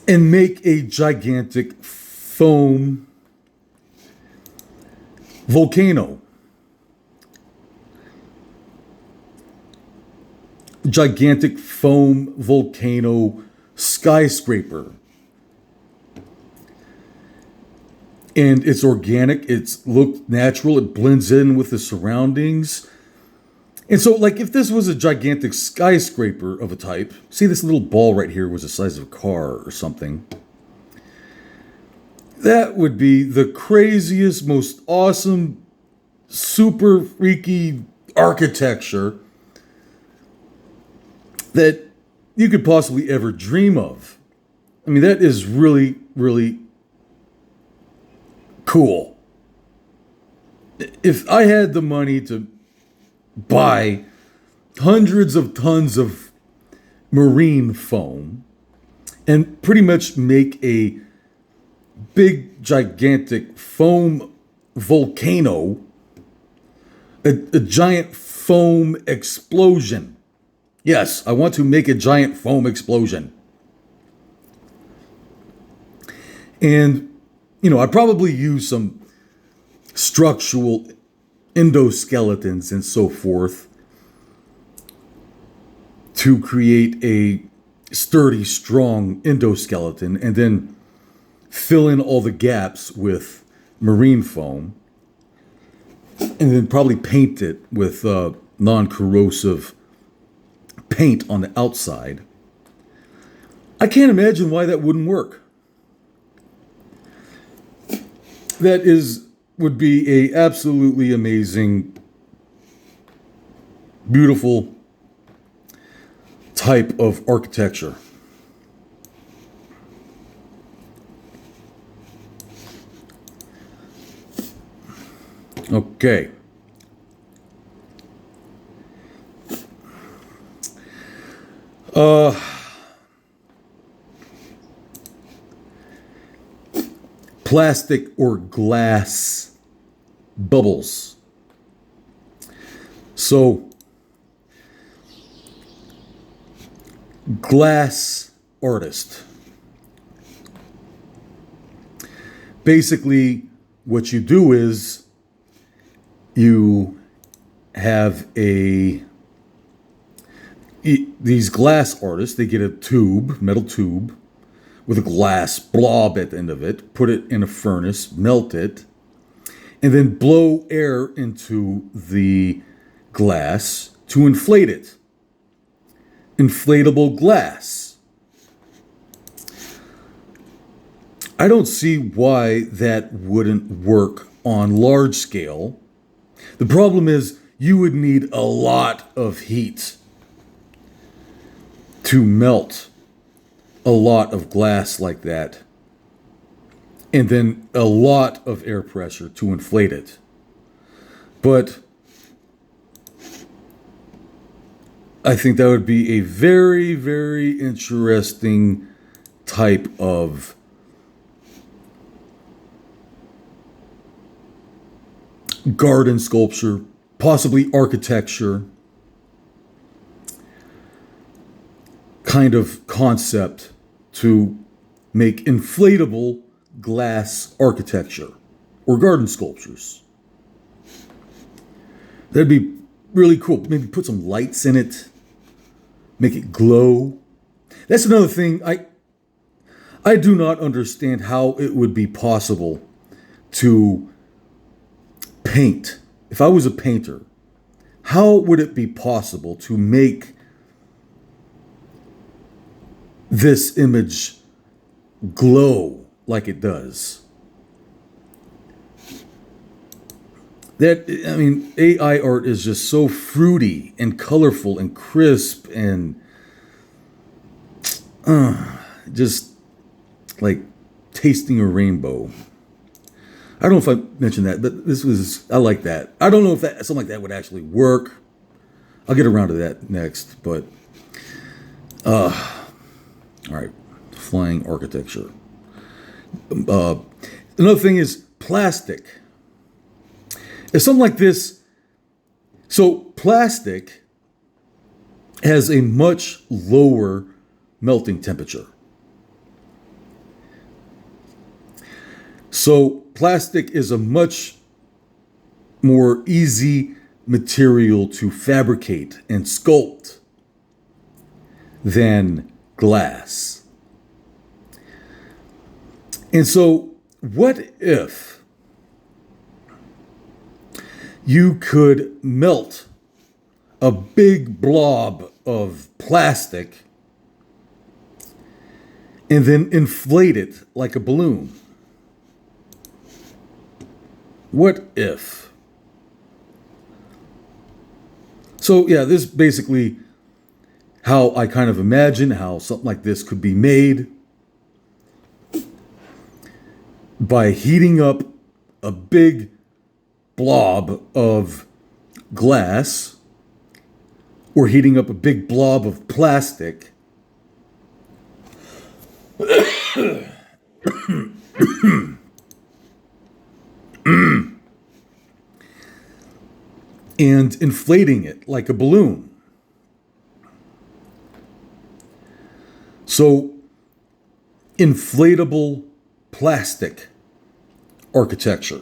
And make a gigantic foam volcano. Gigantic foam volcano skyscraper. And it's organic, it's looked natural, it blends in with the surroundings. And so, like, if this was a gigantic skyscraper of a type, see this little ball right here was the size of a car or something, that would be the craziest, most awesome, super freaky architecture that you could possibly ever dream of. I mean, that is really, really cool. If I had the money to buy hundreds of tons of marine foam and pretty much make a big, gigantic foam volcano, a giant foam explosion. Yes, I want to make a giant foam explosion. And, I'd probably use some structural endoskeletons and so forth to create a sturdy, strong endoskeleton, and then fill in all the gaps with marine foam, and then probably paint it with non-corrosive paint on the outside. I can't imagine why that wouldn't work. That would be a absolutely amazing, beautiful type of architecture. Okay. Plastic or glass bubbles. So, glass artist. Basically, what you do is you have these glass artists, they get a tube, metal tube, with a glass blob at the end of it, put it in a furnace, melt it, and then blow air into the glass to inflate it. Inflatable glass. I don't see why that wouldn't work on large scale. The problem is you would need a lot of heat to melt a lot of glass like that, and then a lot of air pressure to inflate it. But I think that would be a very, very interesting type of garden sculpture, possibly architecture kind of concept to make inflatable glass architecture or garden sculptures. That'd be really cool. Maybe put some lights in it, make it glow. That's another thing. I do not understand how it would be possible to paint. If I was a painter, how would it be possible to make this image glow like it does? AI art is just so fruity and colorful and crisp and just like tasting a rainbow. I don't know if I mentioned that, but I like that. I don't know if something like that would actually work. I'll get around to that next, but all right, flying architecture. Another thing is plastic. It's something like this. So plastic has a much lower melting temperature. So plastic is a much more easy material to fabricate and sculpt than glass. And so, what if you could melt a big blob of plastic and then inflate it like a balloon? What if? So, yeah, this is basically how I kind of imagine how something like this could be made by heating up a big blob of glass or heating up a big blob of plastic and inflating it like a balloon. So, inflatable plastic architecture.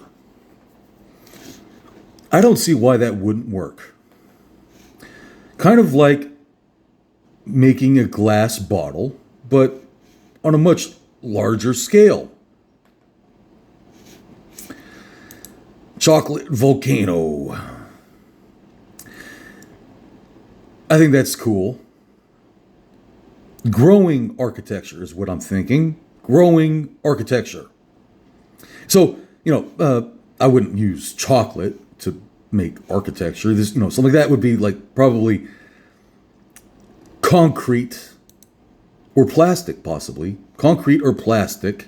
I don't see why that wouldn't work. Kind of like making a glass bottle, but on a much larger scale. Chocolate volcano. I think that's cool. Growing architecture is what I'm thinking. Growing architecture. So, I wouldn't use chocolate to make architecture. This, something like that would be like probably concrete or plastic, possibly. Concrete or plastic.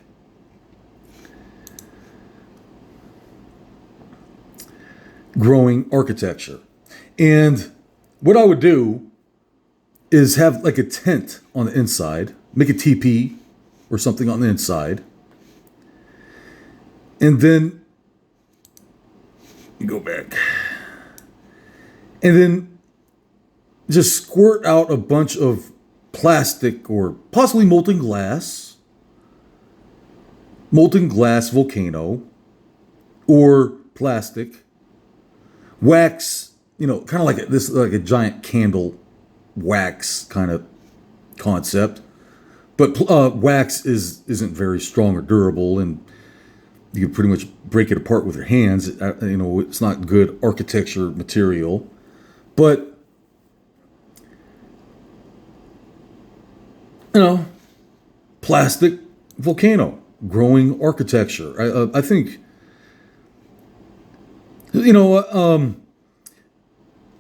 Growing architecture. And what I would do is have like a tent on the inside, make a teepee or something on the inside, and then go back, and then just squirt out a bunch of plastic or possibly molten glass volcano, or plastic, wax, kind of like like a giant candle wax kind of concept, but wax isn't very strong or durable, and you can pretty much break it apart with your hands. It's not good architecture material, but plastic volcano growing architecture. I think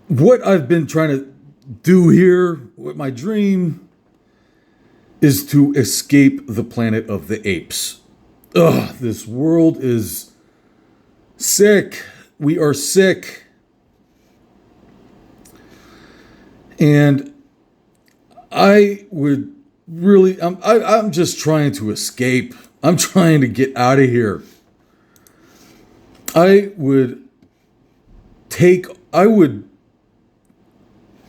what I've been trying to do here with my dream is to escape the planet of the apes. Ugh, this world is sick. We are sick. And I would really, I'm just trying to escape. I'm trying to get out of here.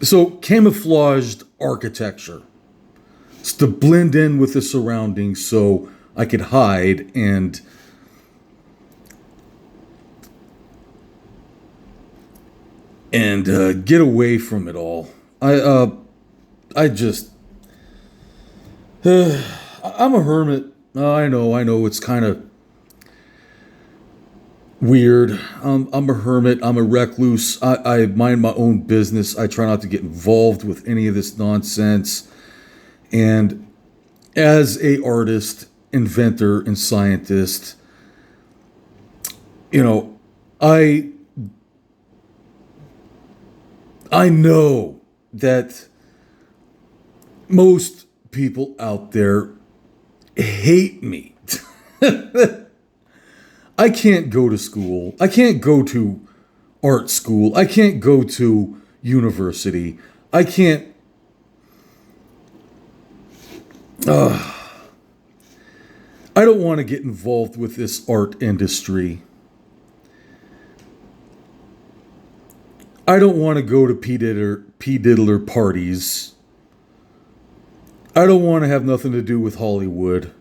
So camouflaged architecture. It's to blend in with the surroundings so I could hide and get away from it all. I'm a hermit. I know it's kind of weird. I'm a hermit. I'm a recluse. I mind my own business. I try not to get involved with any of this nonsense. And as a artist, inventor, and scientist, I know that most people out there hate me. I can't go to school. I can't go to art school. I can't go to university. I can't. I don't want to get involved with this art industry. I don't want to go to P. Diddler parties. I don't want to have nothing to do with Hollywood.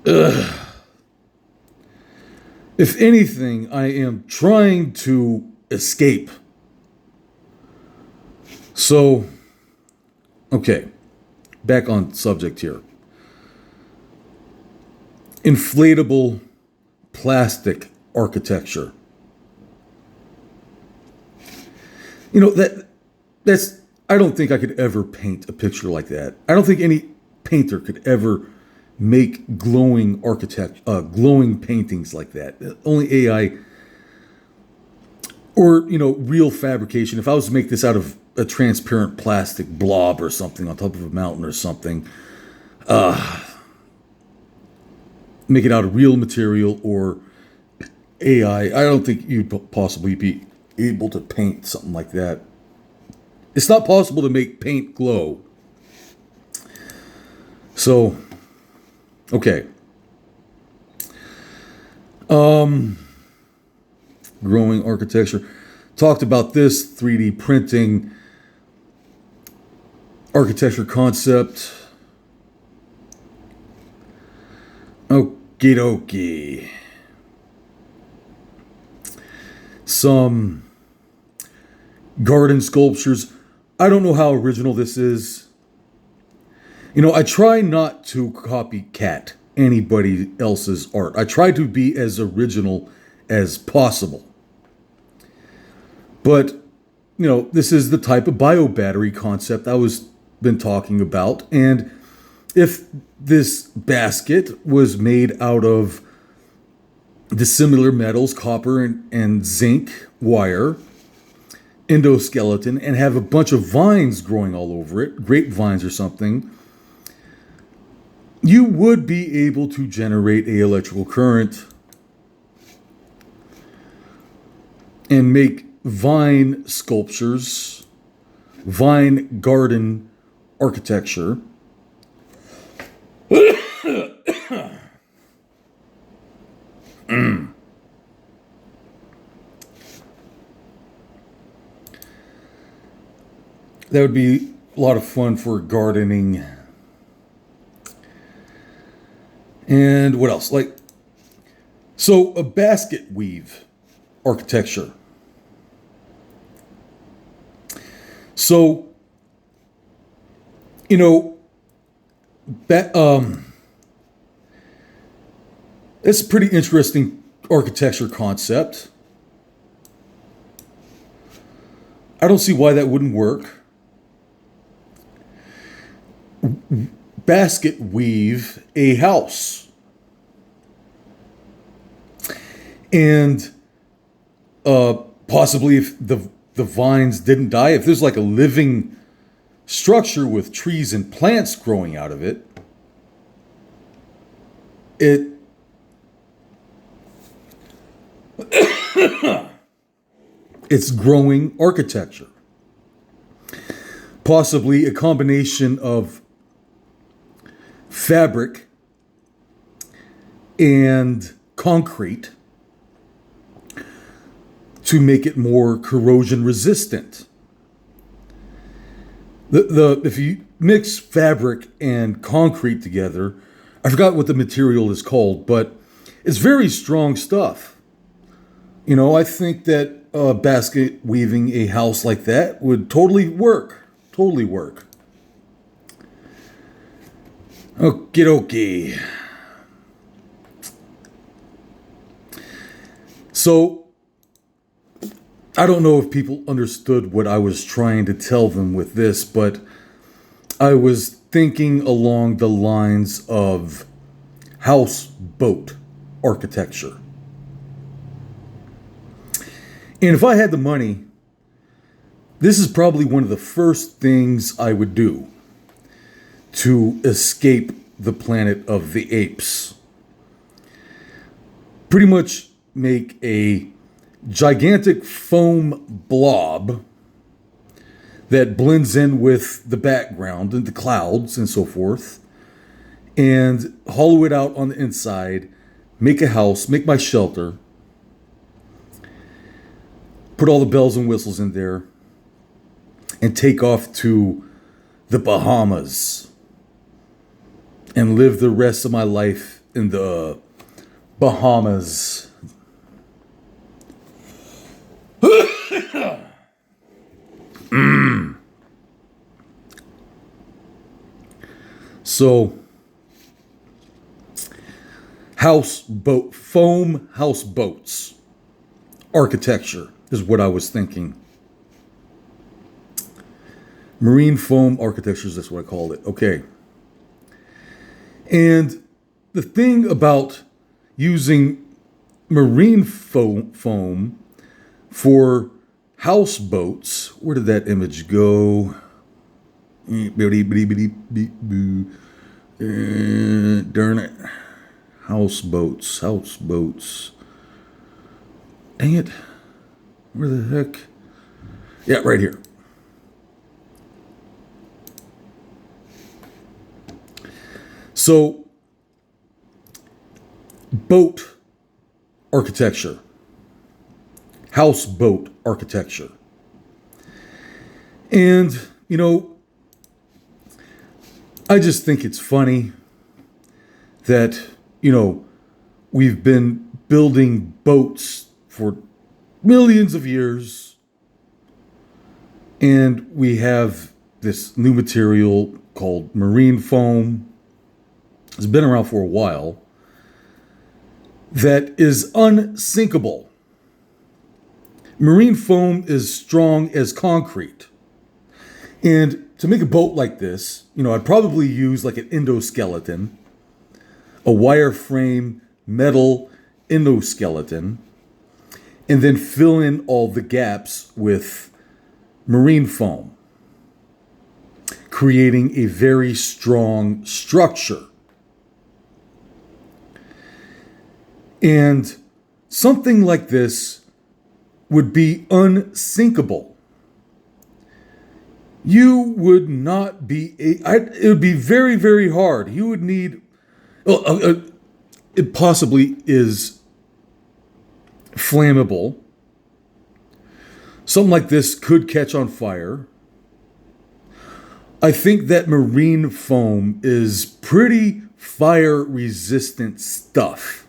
Ugh. If anything, I am trying to escape. So, okay, back on subject here. Inflatable plastic architecture. You know, that's I don't think I could ever paint a picture like that. I don't think any painter could ever make glowing paintings like that. Only AI or, real fabrication. If I was to make this out of a transparent plastic blob or something on top of a mountain or something, make it out of real material or AI, I don't think you'd possibly be able to paint something like that. It's not possible to make paint glow. So, okay. Growing architecture. Talked about this 3D printing architecture concept. Okie dokie. Some garden sculptures. I don't know how original this is. I try not to copycat anybody else's art. I try to be as original as possible. But, this is the type of bio-battery concept I was been talking about. And if this basket was made out of dissimilar metals, copper and zinc wire, endoskeleton, and have a bunch of vines growing all over it, grapevines or something, you would be able to generate an electrical current and make vine sculptures, vine garden architecture. That would be a lot of fun for gardening. And what else? So a basket weave architecture. So, it's a pretty interesting architecture concept. I don't see why that wouldn't work. Basket weave a house. And possibly if the vines didn't die, if there's like a living structure with trees and plants growing out of it, it's growing architecture. Possibly a combination of fabric and concrete to make it more corrosion resistant. If you mix fabric and concrete together, I forgot what the material is called, but it's very strong stuff. I think that basket weaving a house like that would totally work. Totally work. Okie dokie. So, I don't know if people understood what I was trying to tell them with this, but I was thinking along the lines of houseboat architecture. And if I had the money, this is probably one of the first things I would do to escape the planet of the apes. Pretty much make a gigantic foam blob that blends in with the background and the clouds and so forth. and hollow it out on the inside, make a house, make my shelter, put all the bells and whistles in there, and take off to the Bahamas and live the rest of my life in the Bahamas. So, foam houseboats architecture is what I was thinking. Marine foam architecture, that's what I called it. Okay. And the thing about using marine foam for houseboats, where did that image go? Darn it. Houseboats. Dang it. Where the heck? Yeah, right here. So, boat architecture, houseboat architecture. And, I just think it's funny that, we've been building boats for millions of years, and we have this new material called marine foam. It's been around for a while, that is unsinkable. Marine foam is strong as concrete. And to make a boat like this, I'd probably use like an endoskeleton, a wireframe metal endoskeleton, and then fill in all the gaps with marine foam, creating a very strong structure. And something like this would be unsinkable. You would not be, it would be very, very hard. You would need, it possibly is flammable. Something like this could catch on fire. I think that marine foam is pretty fire resistant stuff.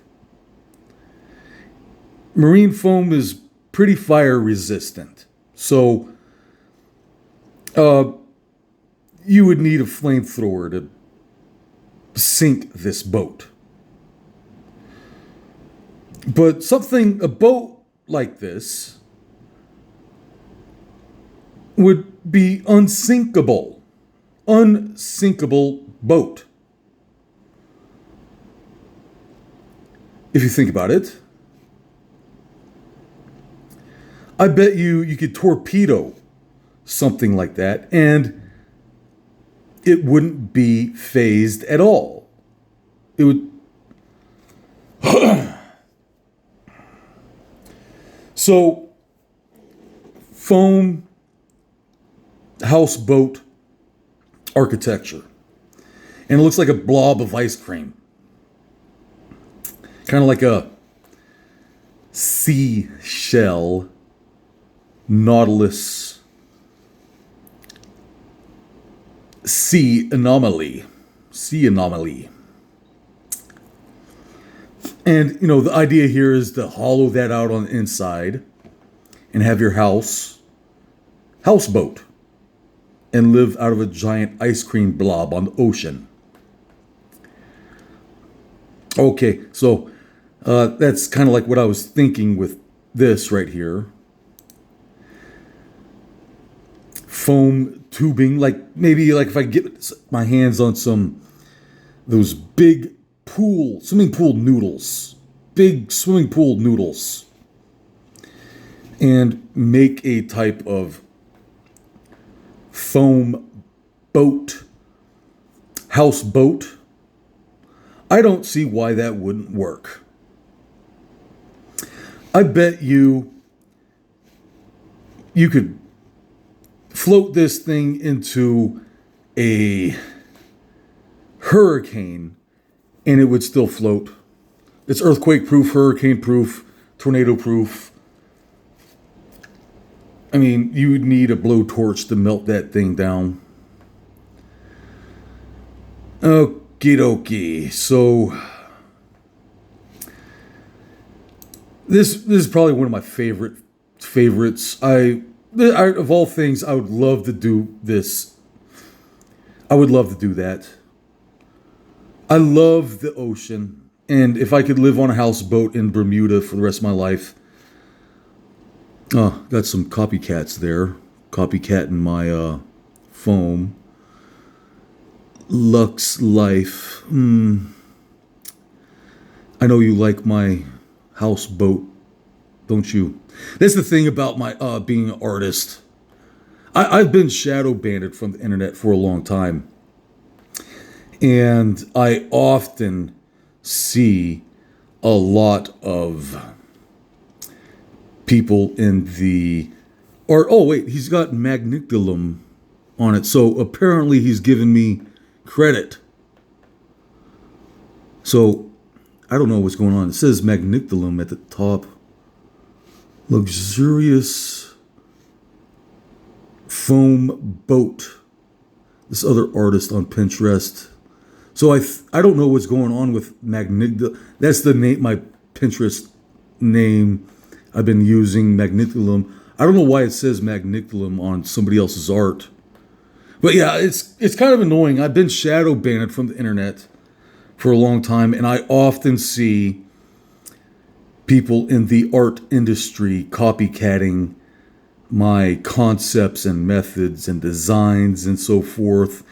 Marine foam is pretty fire resistant. So, you would need a flamethrower to sink this boat. But a boat like this would be unsinkable. Unsinkable boat. If you think about it. I bet you could torpedo something like that and it wouldn't be phased at all. It would. So, foam houseboat architecture. And it looks like a blob of ice cream. Kind of like a seashell Nautilus sea anomaly. And, the idea here is to hollow that out on the inside and have your houseboat, and live out of a giant ice cream blob on the ocean. Okay, so that's kind of like what I was thinking with this right here. Foam tubing, maybe if I get my hands on those big swimming pool noodles, and make a type of foam houseboat. I don't see why that wouldn't work. I bet you could float this thing into a hurricane and it would still float. It's earthquake proof, hurricane proof, tornado proof. I mean, you would need a blowtorch to melt that thing down. Okie dokie. So this is probably one of my favorites. Of all things, I would love to do this. I would love to do that. I love the ocean, and if I could live on a houseboat in Bermuda for the rest of my life. Oh, got some copycats there. Copycat in my foam. Lux Life. I know you like my houseboat, don't you? That's the thing about my being an artist. I've been shadow banned from the internet for a long time. And I often see a lot of people in the art. Oh, wait, he's got magnetulum on it. So apparently he's given me credit. So I don't know what's going on. It says magnetulum at the top. Luxurious foam boat. This other artist on Pinterest. So I don't know what's going on with magnetulum. That's the name, my Pinterest name. I've been using magnetulum. I don't know why it says magnetulum on somebody else's art. But yeah, it's kind of annoying. I've been shadow banned from the internet for a long time, and I often see people in the art industry copycatting my concepts and methods and designs and so forth.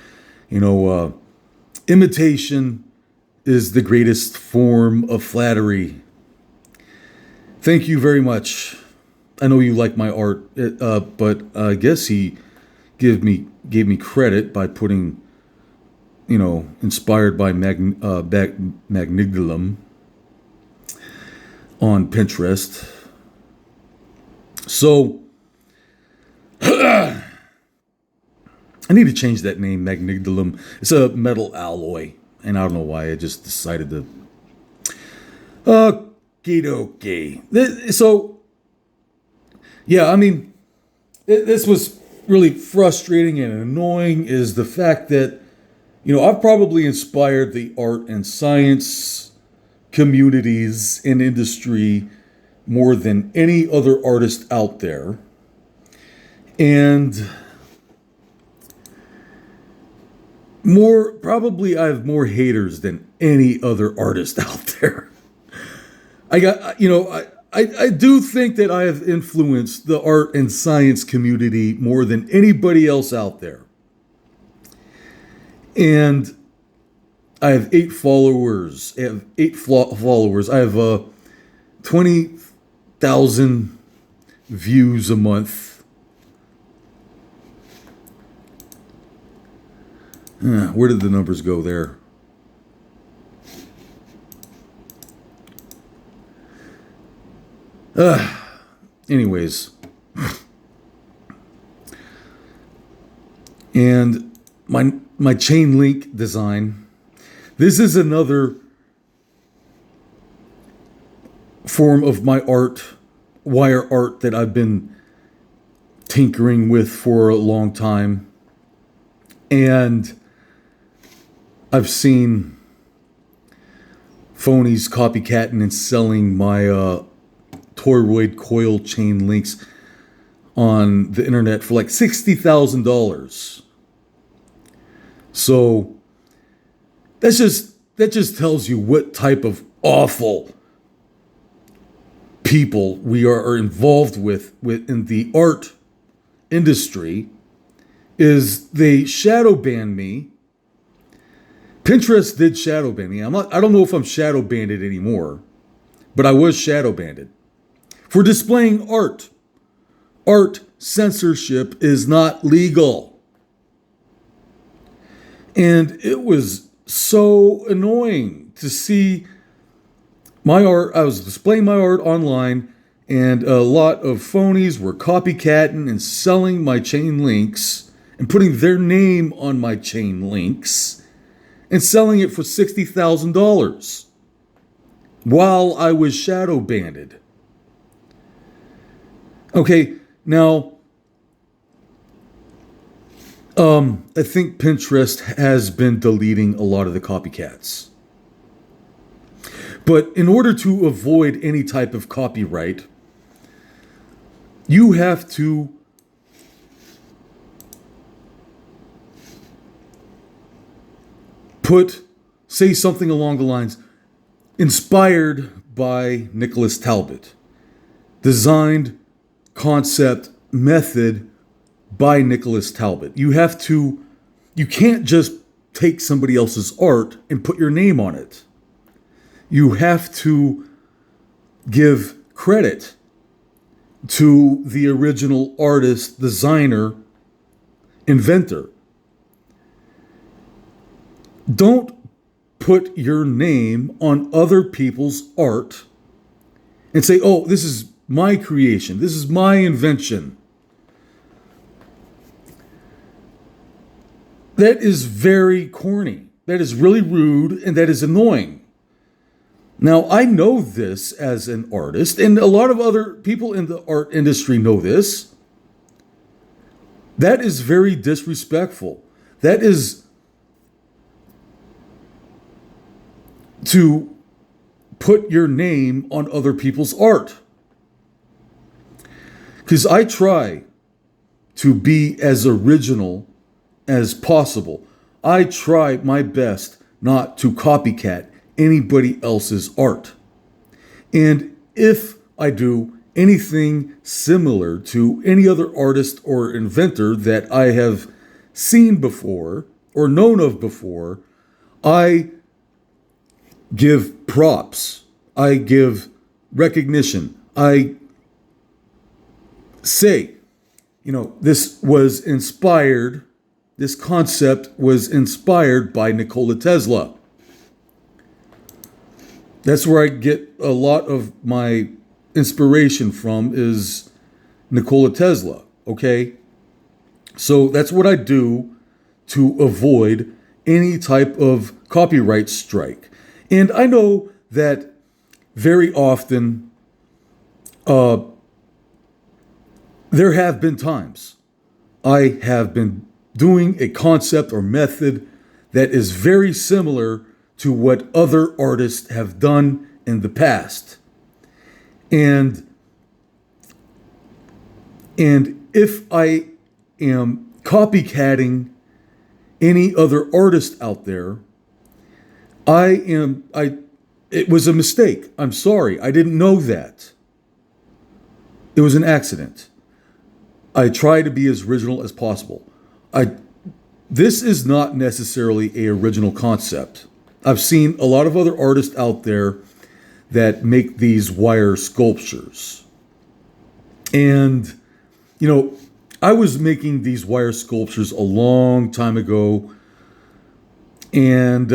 Imitation is the greatest form of flattery. Thank you very much. I know you like my art, but I guess he gave me credit by putting, inspired by magnetulum on Pinterest. So I need to change that name, magnetulum. It's a metal alloy, and I don't know why. I just decided to. Okay. So, yeah, I mean, this was really frustrating and annoying. Is the fact that, I've probably inspired the art and science communities and industry more than any other artist out there, and I have more haters than any other artist out there. I do think that I have influenced the art and science community more than anybody else out there. And I have 8 followers. I have 20,000 views a month. Where did the numbers go there? Anyways. And my chain link design. This is another form of my art, wire art, that I've been tinkering with for a long time. And I've seen phonies copycatting and selling my toroid coil chain links on the internet for like $60,000. So that just tells you what type of awful people we are involved with in the art industry. Is they shadow ban me. Pinterest did shadow ban me. I don't know if I'm shadow banned anymore, but I was shadow banned for displaying art. Art censorship is not legal. And it was so annoying to see my art. I was displaying my art online, and a lot of phonies were copycatting and selling my chain links and putting their name on my chain links and selling it for $60,000 while I was shadow banned. Okay, now, I think Pinterest has been deleting a lot of the copycats. But in order to avoid any type of copyright, you have to say something along the lines, inspired by Nicholas Talbot, designed, concept, method by Nicholas Talbot. You can't just take somebody else's art and put your name on it. You have to give credit to the original artist, designer, inventor. Don't put your name on other people's art and say, oh, this is my creation, this is my invention. That is very corny. That is really rude, and that is annoying. Now, I know this as an artist, and a lot of other people in the art industry know this. That is very disrespectful. That is to put your name on other people's art. Because I try to be as original as possible. I try my best not to copycat anybody else's art. And if I do anything similar to any other artist or inventor that I have seen before or known of before, I give props. I give recognition. I say, this concept was inspired by Nikola Tesla. That's where I get a lot of my inspiration from, is Nikola Tesla, okay? So that's what I do to avoid any type of copyright strike. And I know that very often there have been times I have been doing a concept or method that is very similar to what other artists have done in the past. And if I am copycatting any other artist out there, it was a mistake. I'm sorry. I didn't know that. It was an accident. I try to be as original as possible. This is not necessarily an original concept. I've seen a lot of other artists out there that make these wire sculptures. And, I was making these wire sculptures a long time ago. And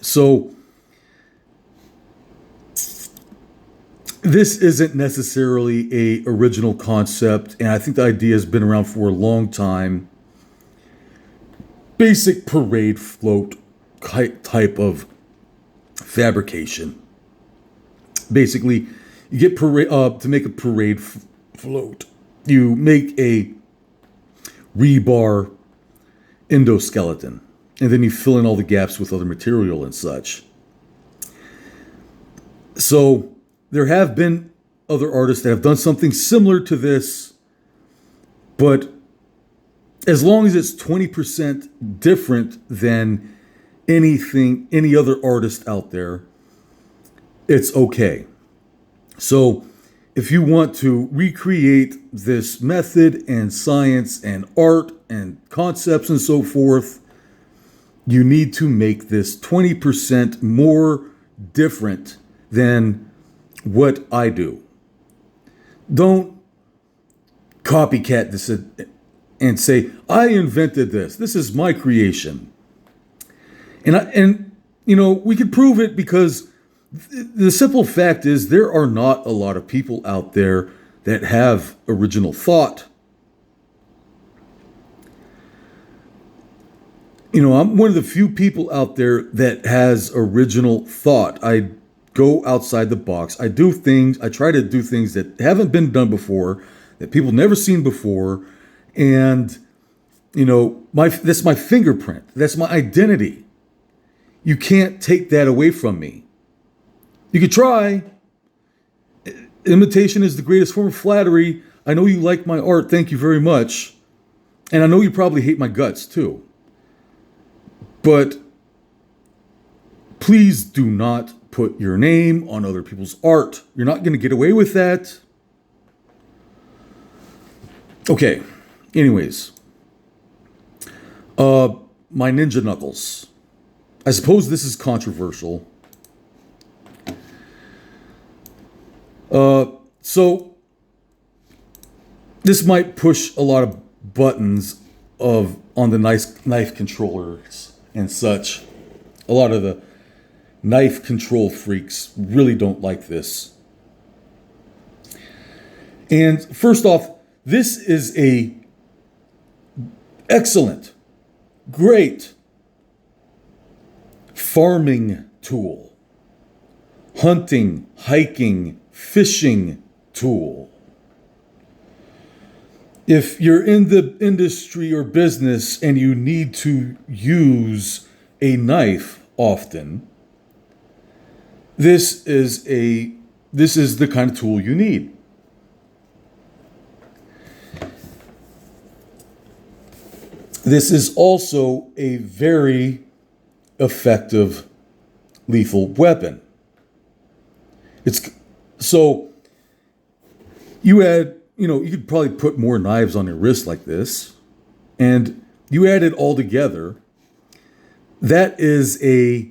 so this isn't necessarily a original concept, and I think the idea has been around for a long time. Basic parade float type of fabrication. Basically, you get to make a parade float. You make a rebar endoskeleton, and then you fill in all the gaps with other material and such. So there have been other artists that have done something similar to this, but as long as it's 20% different than any other artist out there, it's okay. So if you want to recreate this method and science and art and concepts and so forth, you need to make this 20% more different than what I do. Don't copycat this and say, I invented this. This is my creation. And we could prove it, because the simple fact is there are not a lot of people out there that have original thought. I'm one of the few people out there that has original thought. I go outside the box. I try to do things that haven't been done before, that people never seen before. And, that's my fingerprint. That's my identity. You can't take that away from me. You could try. Imitation is the greatest form of flattery. I know you like my art. Thank you very much. And I know you probably hate my guts too. But please do not put your name on other people's art. You're not going to get away with that. Okay. Anyways. My ninja knuckles. I suppose this is controversial. So this might push a lot of buttons on the knife controllers and such. A lot of the knife control freaks really don't like this. And first off, this is a excellent, great farming tool, hunting, hiking, fishing tool. If you're in the industry or business and you need to use a knife often, this is the kind of tool you need. This is also a very effective lethal weapon. So you could probably put more knives on your wrist like this, and you add it all together. That is a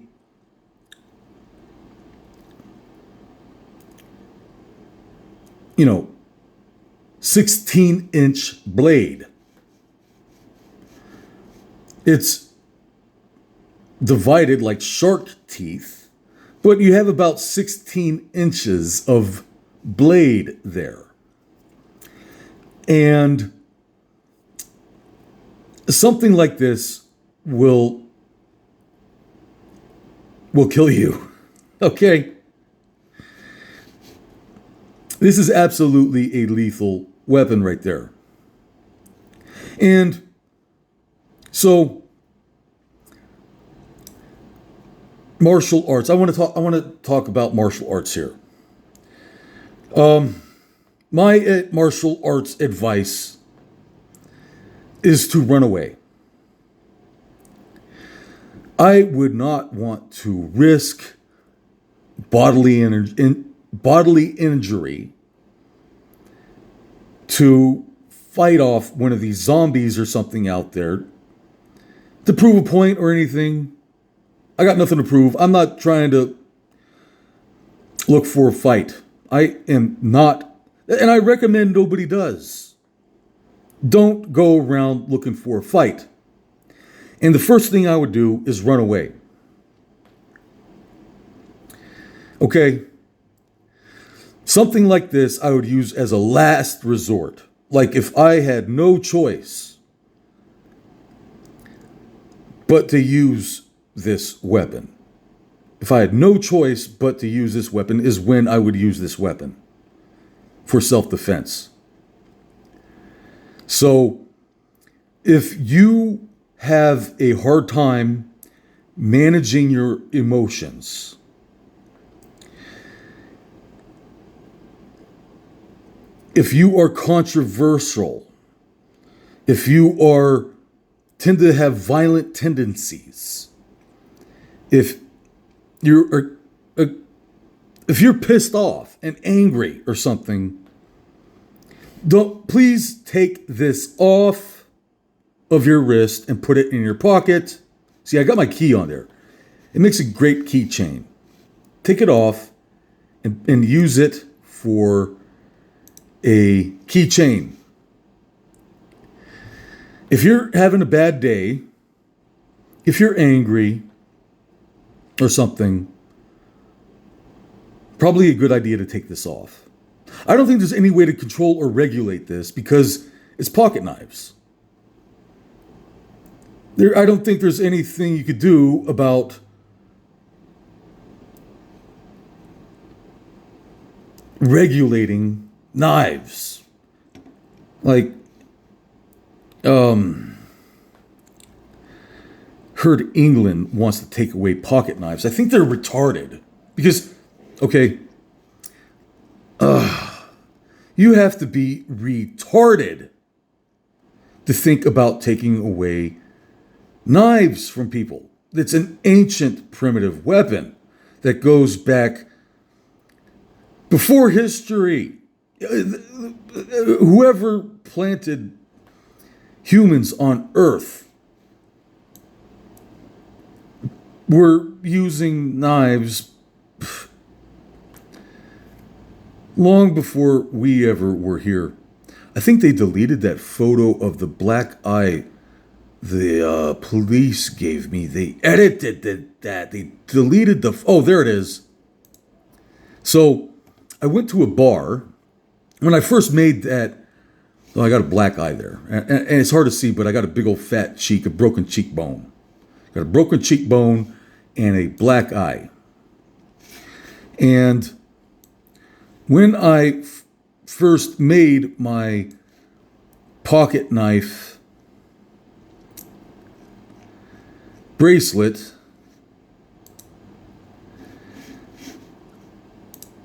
16-inch blade. It's divided like shark teeth, but you have about 16 inches of blade there. And something like this will kill you. Okay? This is absolutely a lethal weapon right there. And so martial arts. I want to talk about martial arts here. My martial arts advice is to run away. I would not want to risk bodily injury to fight off one of these zombies or something out there to prove a point or anything. I got nothing to prove. I'm not trying to look for a fight. I am not, and I recommend nobody does. Don't go around looking for a fight. And the first thing I would do is run away. Okay? Something like this I would use as a last resort. Like if I had no choice but to use this weapon. If I had no choice but to use this weapon is when I would use this weapon for self-defense. So if you have a hard time managing your emotions, if you are controversial, if you tend to have violent tendencies, if you're pissed off and angry or something, please take this off of your wrist and put it in your pocket. See, I got my key on there. It makes a great keychain. Take it off and use it for a keychain. If you're having a bad day, if you're angry or something, probably a good idea to take this off. I don't think there's any way to control or regulate this because it's pocket knives. I don't think there's anything you could do about regulating knives. Like, heard England wants to take away pocket knives. I think they're retarded because, okay, you have to be retarded to think about taking away knives from people. It's an ancient primitive weapon that goes back before history. Whoever planted humans on Earth were using knives long before we ever were here. I think they deleted that photo of the black eye the police gave me. They edited that. They deleted the... Oh, there it is. So I went to a bar. When I first made that... Oh, I got a black eye there. And it's hard to see, but I got a big old fat cheek, a broken cheekbone. Got a broken cheekbone and a black eye. And when I first made my pocket knife bracelet,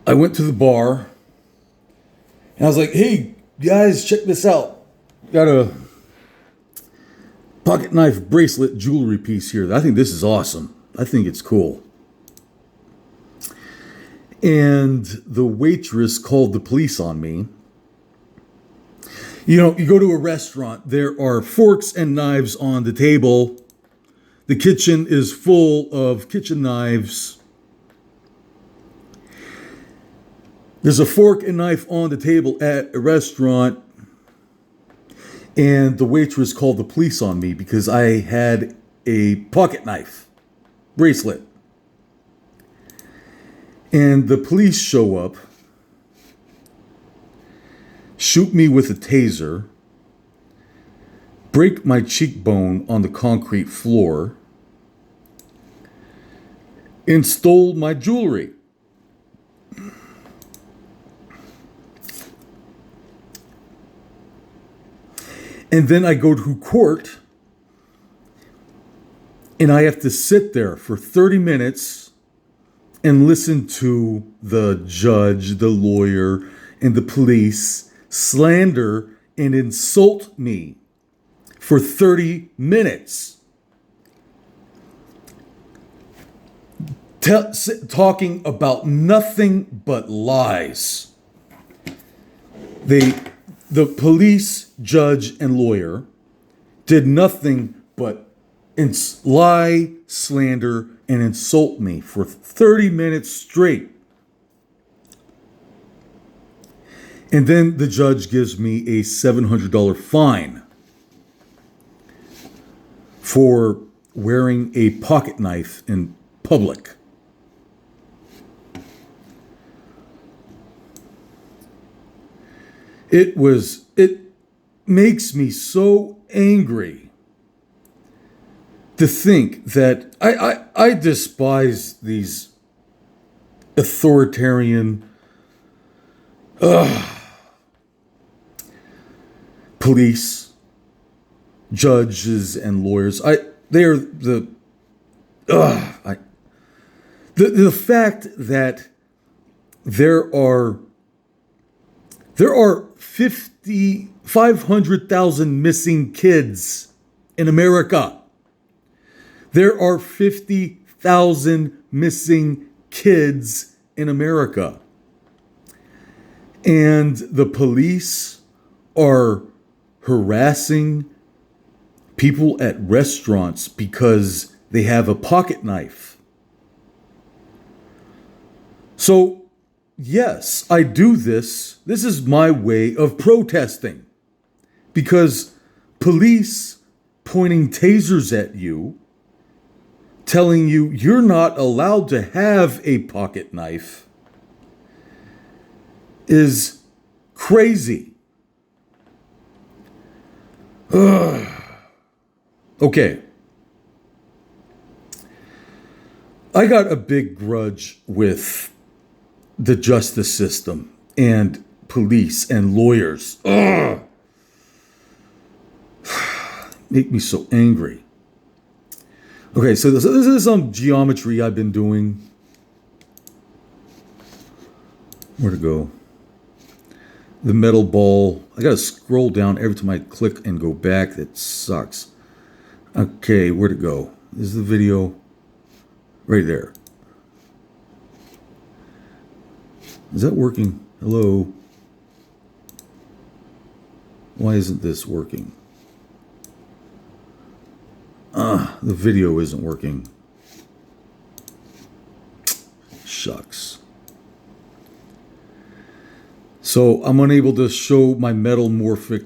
I went to the bar and I was like, hey guys, check this out. Got a pocket knife bracelet jewelry piece here. I think this is awesome. I think it's cool. And the waitress called the police on me. You know, you go to a restaurant, there are forks and knives on the table. The kitchen is full of kitchen knives. There's a fork and knife on the table at a restaurant. And the waitress called the police on me because I had a pocket knife bracelet. And the police show up, shoot me with a taser, break my cheekbone on the concrete floor, and stole my jewelry. And then I go to court, and I have to sit there for 30 minutes and listen to the judge, the lawyer, and the police slander and insult me for 30 minutes. Talking about nothing but lies. The police, judge, and lawyer did nothing but lie, slander, and insult me for 30 minutes straight. And then the judge gives me a $700 fine for wearing a pocket knife in public. It makes me so angry to think that I despise these authoritarian police, judges, and lawyers. They are the fact that there are 500,000 missing kids in America. There are 50,000 missing kids in America. And the police are harassing people at restaurants because they have a pocket knife. So, yes, I do this. This is my way of protesting. Because police pointing tasers at you, telling you you're not allowed to have a pocket knife, is crazy. Okay, I got a big grudge with the justice system and police and lawyers. Ugh. Make me so angry. Okay, so this is some geometry I've been doing. Where to go? The metal ball. I gotta scroll down every time I click and go back. That sucks. Okay, where to go? This is the video. Right there. Is that working? Hello? Why isn't this working? The video isn't working. Shucks. So I'm unable to show my metamorphic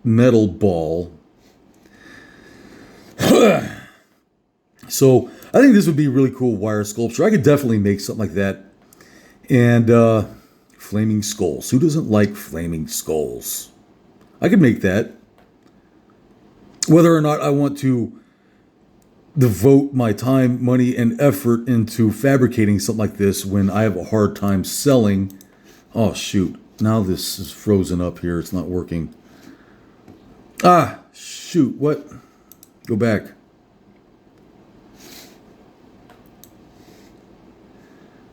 metal ball. So I think this would be a really cool wire sculpture. I could definitely make something like that. And flaming skulls. Who doesn't like flaming skulls? I could make that. Whether or not I want to devote my time, money, and effort into fabricating something like this when I have a hard time selling. Oh, shoot. Now this is frozen up here. It's not working. Ah, shoot. What? Go back.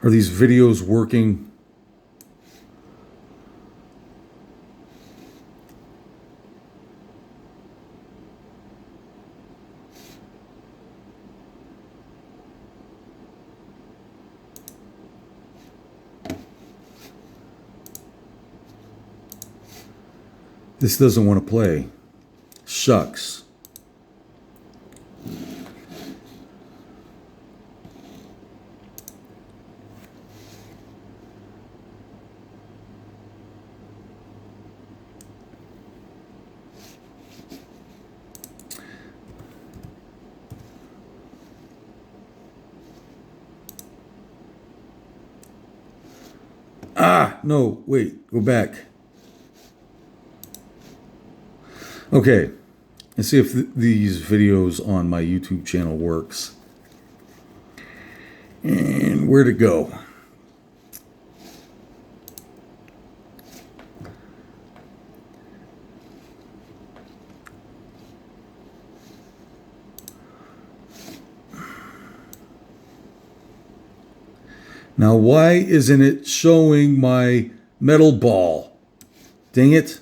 Are these videos working? This doesn't want to play. Shucks. Ah, no, wait, go back. Okay, let's see if these videos on my YouTube channel works. And where to go? Now, why isn't it showing my metal ball? Dang it.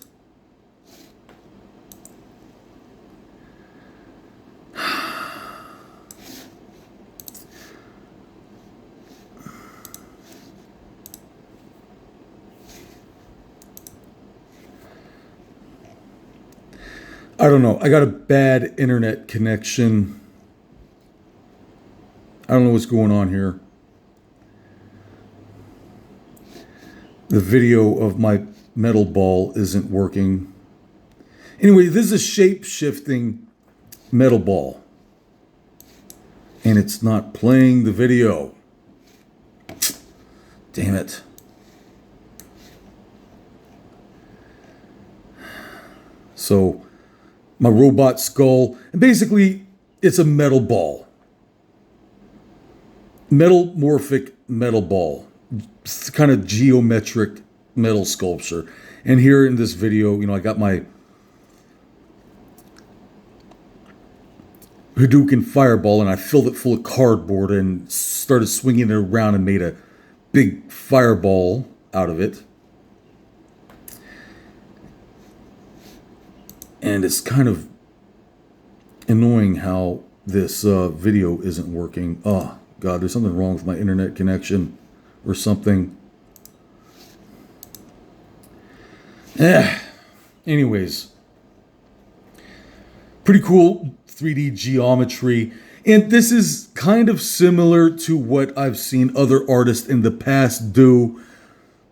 I don't know. I got a bad internet connection. I don't know what's going on here. The video of my metal ball isn't working. Anyway, this is a shape-shifting metal ball. And it's not playing the video. Damn it. So, my robot skull, and basically, it's a metal ball. Metamorphic metal ball. It's kind of geometric metal sculpture. And here in this video, I got my Hadouken fireball and I filled it full of cardboard and started swinging it around and made a big fireball out of it. And it's kind of annoying how this video isn't working. Oh, God, there's something wrong with my internet connection or something. Anyways, pretty cool 3D geometry. And this is kind of similar to what I've seen other artists in the past do.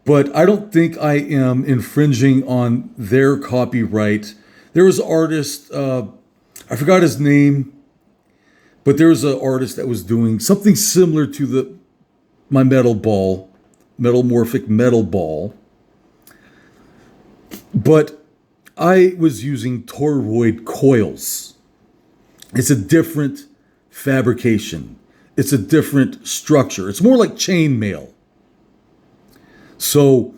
But I don't think I am infringing on their copyright. There was an artist, I forgot his name, but there was an artist that was doing something similar to my metal ball, metamorphic metal ball. But I was using toroid coils. It's a different fabrication. it's a different structure. It's more like chainmail. So,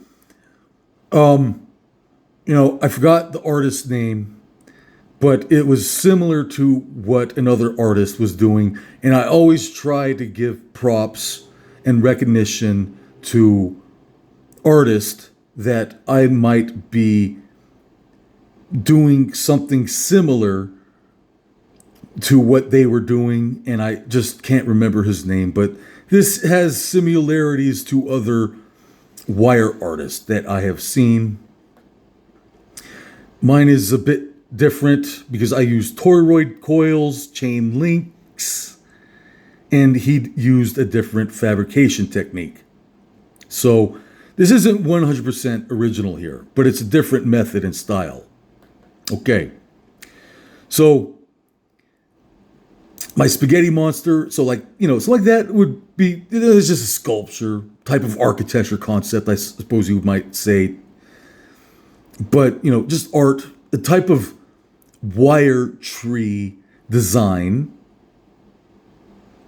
I forgot the artist's name, but it was similar to what another artist was doing. And I always try to give props and recognition to artists that I might be doing something similar to what they were doing. And I just can't remember his name, but this has similarities to other wire artists that I have seen. Mine is a bit different because I use toroid coils, chain links, and he used a different fabrication technique. So this isn't 100% original here, but it's a different method and style. Okay. So my spaghetti monster, so like that would be, it's just a sculpture type of architecture concept, I suppose you might say. But, just art, a type of wire tree design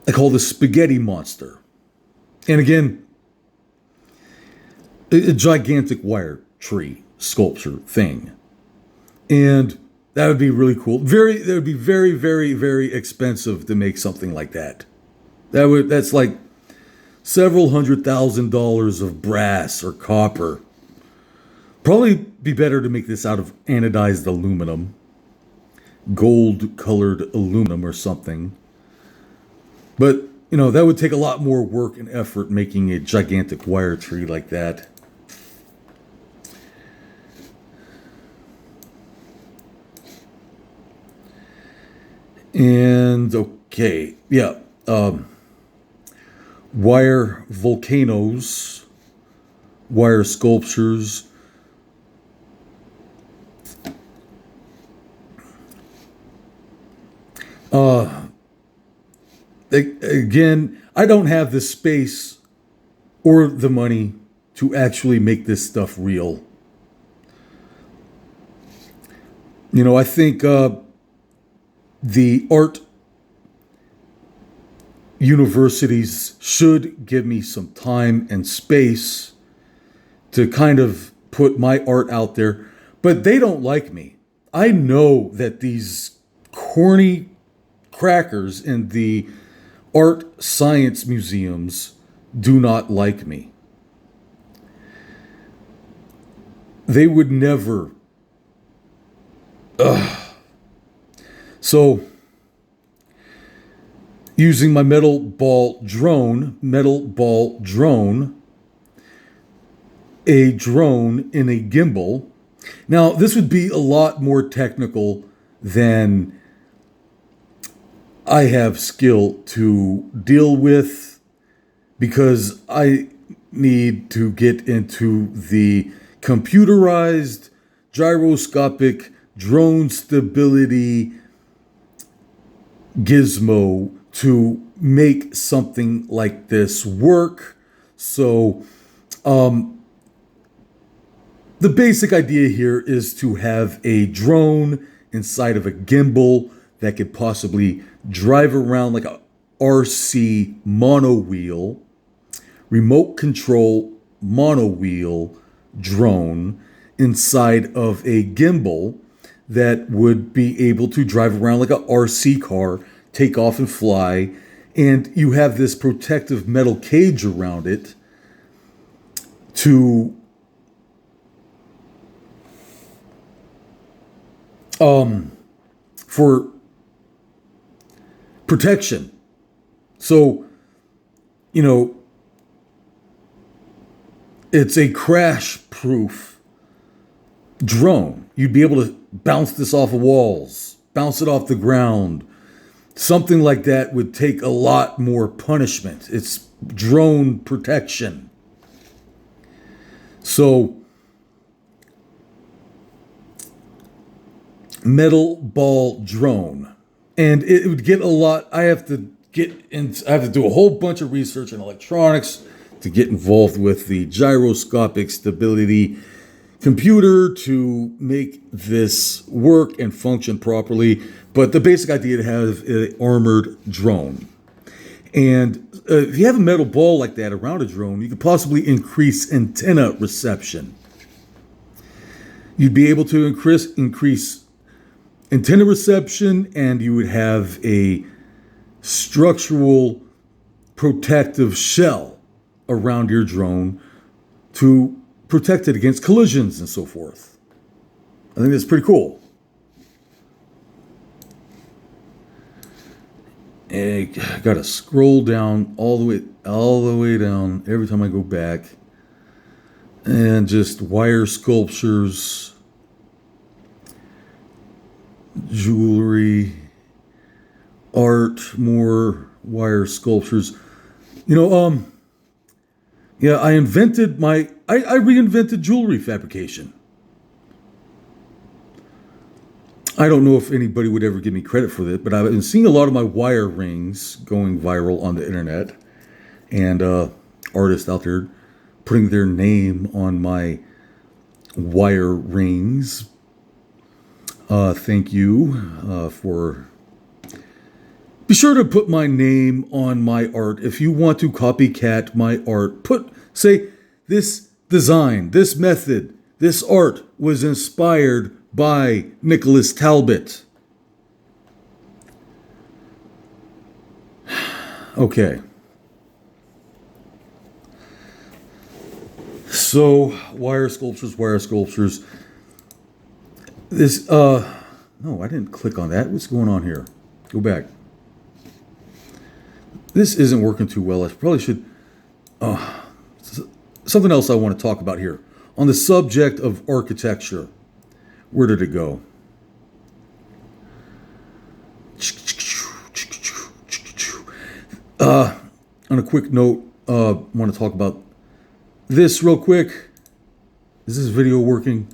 I call the spaghetti monster. And again, a gigantic wire tree sculpture thing. And that would be really cool. That would be very, very, very expensive to make something like that. That's like several $100,000 of brass or copper. Probably be better to make this out of anodized aluminum, gold colored aluminum or something. But, that would take a lot more work and effort making a gigantic wire tree like that. And okay, yeah, wire volcanoes, wire sculptures. Again, I don't have the space or the money to actually make this stuff real. I think the art universities should give me some time and space to kind of put my art out there, but they don't like me. I know that these corny crackers in the art science museums do not like me. They would never. So, using my metal ball drone, a drone in a gimbal. Now, this would be a lot more technical than I have skill to deal with, because I need to get into the computerized gyroscopic drone stability gizmo to make something like this work. So the basic idea here is to have a drone inside of a gimbal that could possibly drive around like a RC monowheel, remote control monowheel drone inside of a gimbal that would be able to drive around like a RC car, take off and fly. And you have this protective metal cage around it for protection. So, it's a crash-proof drone. You'd be able to bounce this off of walls, bounce it off the ground. Something like that would take a lot more punishment. It's drone protection. So, metal ball drone. And it would get a lot. I have to do a whole bunch of research in electronics to get involved with the gyroscopic stability computer to make this work and function properly. But the basic idea to have an armored drone. And if you have a metal ball like that around a drone, you could possibly increase antenna reception. You'd be able to increase antenna reception, and you would have a structural protective shell around your drone to protect it against collisions and so forth. I think that's pretty cool. And I gotta scroll down all the way down every time I go back, and just wire sculptures, jewelry, art, more wire sculptures. Yeah, I reinvented jewelry fabrication. I don't know if anybody would ever give me credit for that, but I've been seeing a lot of my wire rings going viral on the internet, and artists out there putting their name on my wire rings. Thank you for... Be sure to put my name on my art. If you want to copycat my art, say, this design, this method, this art was inspired by Nicholas Talbot. Okay. So, wire sculptures. This, no, I didn't click on that. What's going on here? Go back. This isn't working too well. I probably should, something else I want to talk about here. On the subject of architecture. Where did it go? On a quick note, I want to talk about this real quick. Is this video working?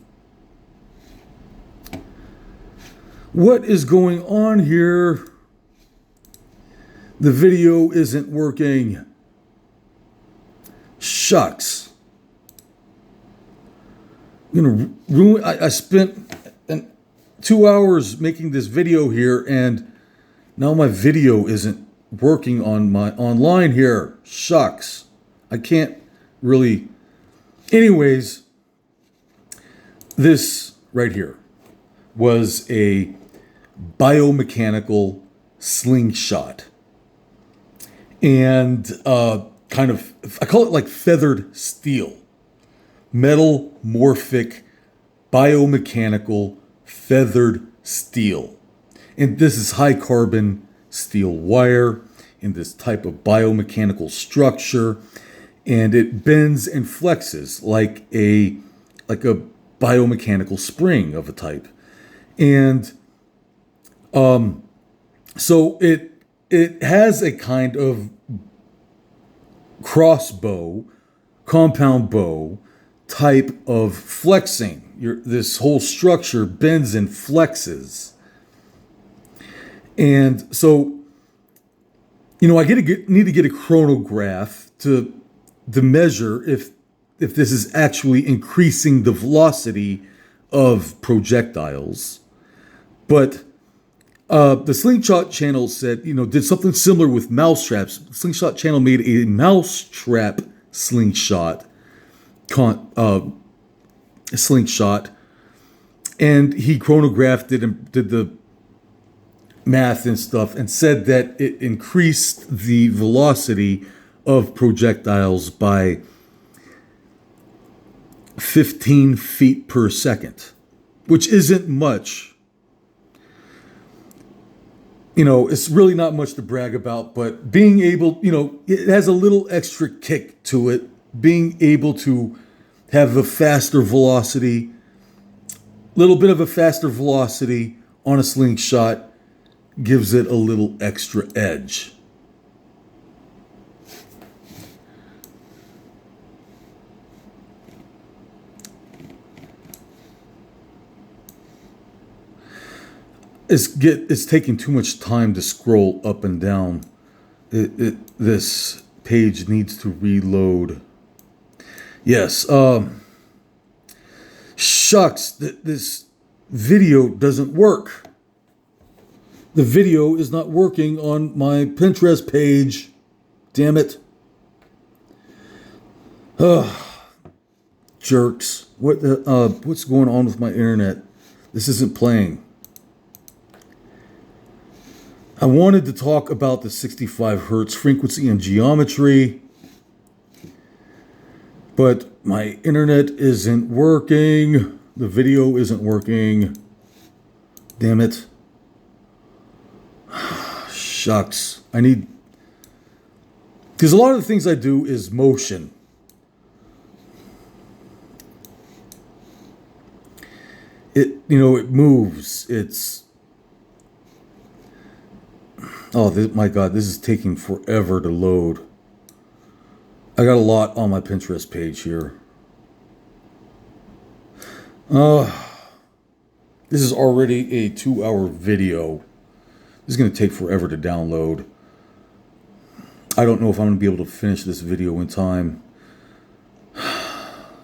What is going on here? The video isn't working. Shucks. I'm gonna ruin. I spent 2 hours making this video here, and now my video isn't working on my online here. Shucks. I can't really. Anyways, this right here was a biomechanical slingshot, and kind of, I call it like feathered steel. Metamorphic, biomechanical, feathered steel. And this is high carbon steel wire in this type of biomechanical structure. And it bends and flexes like a biomechanical spring of a type. And so it has a kind of crossbow, compound bow type of flexing. This whole structure bends and flexes. And so, I need to get a chronograph to measure if this is actually increasing the velocity of projectiles. But the Slingshot channel said, did something similar with mousetraps. Slingshot channel made a mousetrap slingshot, and he chronographed it and did the math and stuff, and said that it increased the velocity of projectiles by 15 feet per second, which isn't much. It's really not much to brag about, but being able, it has a little extra kick to it. Being able to have a faster velocity, little bit of a faster velocity on a slingshot gives it a little extra edge. It's taking too much time to scroll up and down. This page needs to reload. Yes. Shucks, this video doesn't work. The video is not working on my Pinterest page. Damn it. Ugh. Jerks. What's going on with my internet? This isn't playing. I wanted to talk about the 65 hertz frequency and geometry, but my internet isn't working. The video isn't working. Damn it. Shucks. Because a lot of the things I do is motion. It moves. My God, this is taking forever to load. I got a lot on my Pinterest page here. This is already a 2-hour video. This is going to take forever to download. I don't know if I'm going to be able to finish this video in time.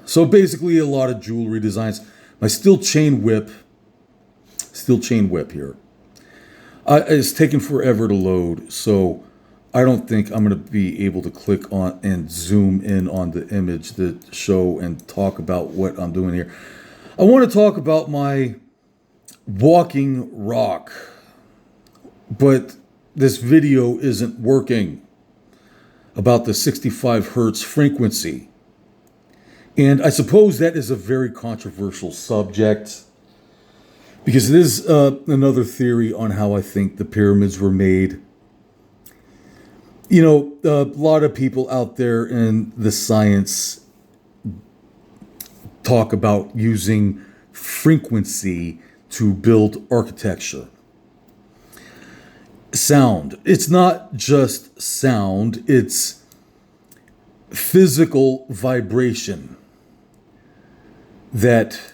So basically a lot of jewelry designs. My steel chain whip here. It's taken forever to load, so I don't think I'm going to be able to click on and zoom in on the image to show and talk about what I'm doing here. I want to talk about my walking rock, but this video isn't working about the 65 hertz frequency. And I suppose that is a very controversial subject because it is another theory on how I think the pyramids were made. A lot of people out there in the science talk about using frequency to build architecture. Sound. It's not just sound, it's physical vibration that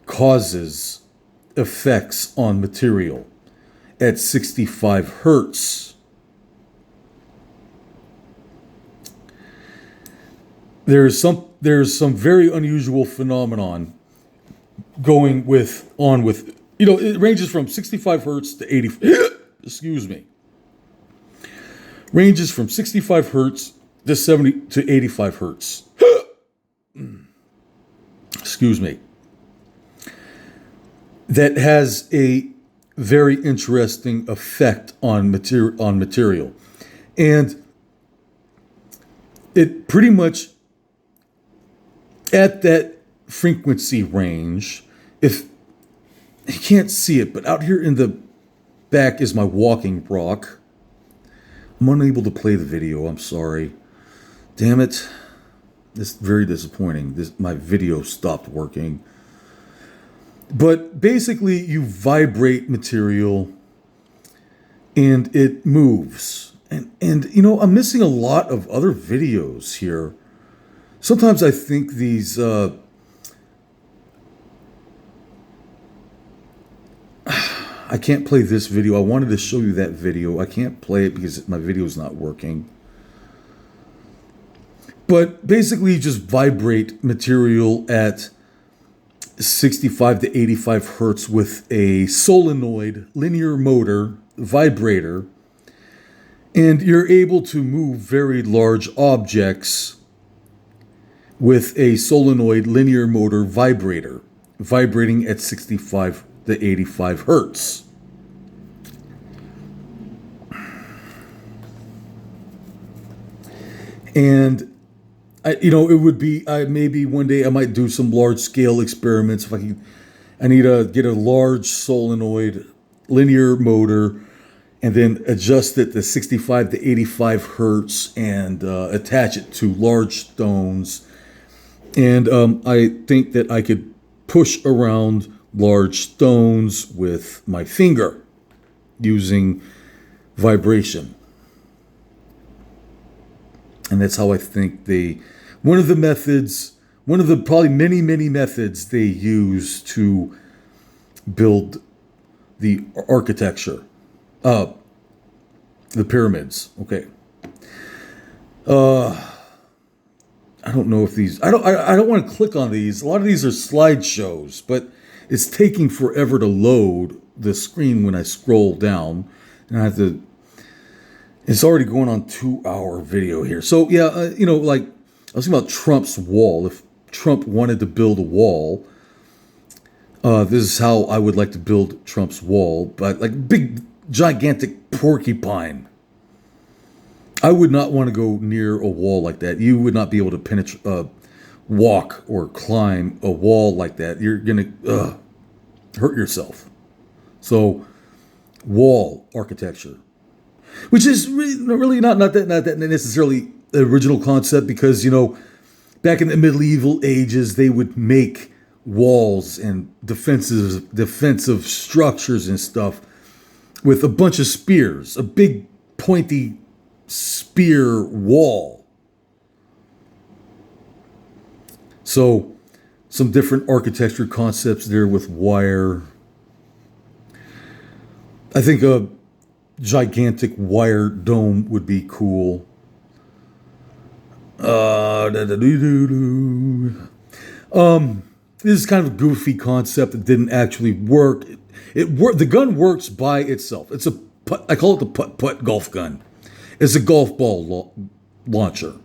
causes effects on material at 65 hertz. There's some very unusual phenomenon going on with it ranges from 65 hertz to 80 excuse me. Ranges from 65 hertz to 70 to 85 hertz. Excuse me. That has a very interesting effect on material. And it pretty much at that frequency range, if you can't see it, but out here in the back is my walking rock. I'm unable to play the video. I'm sorry. Damn it. This is very disappointing. My video stopped working. But basically, you vibrate material and it moves. And I'm missing a lot of other videos here. Sometimes I think these I can't play this video. I wanted to show you that video. I can't play it because my video is not working. But basically, you just vibrate material at 65 to 85 hertz with a solenoid linear motor vibrator. And you're able to move very large objects with a solenoid linear motor vibrator, vibrating at 65 to 85 hertz. And it would be maybe one day I might do some large scale experiments. If I need to get a large solenoid linear motor and then adjust it to 65 to 85 hertz and attach it to large stones. And I think that I could push around large stones with my finger using vibration. And that's how I think one of the probably many, many methods they use to build the architecture, the pyramids. Okay. I don't know if these, I don't want to click on these. A lot of these are slideshows, but it's taking forever to load the screen when I scroll down. And I have to, It's already going on 2 hour video here. So yeah, like I was thinking about Trump's wall. If Trump wanted to build a wall, this is how I would like to build Trump's wall. But like big, gigantic porcupine. I would not want to go near a wall like that. You would not be able to penetrate, walk or climb a wall like that. You're gonna hurt yourself. So, wall architecture, which is really not that necessarily the original concept, because back in the medieval ages they would make walls and defensive structures and stuff with a bunch of spears, a big pointy spear wall. So some different architecture concepts there with wire. I think a gigantic wire dome would be cool. This is kind of a goofy concept that didn't actually work. The gun works by itself. It's I call it the putt-putt golf gun. It's a golf ball launcher.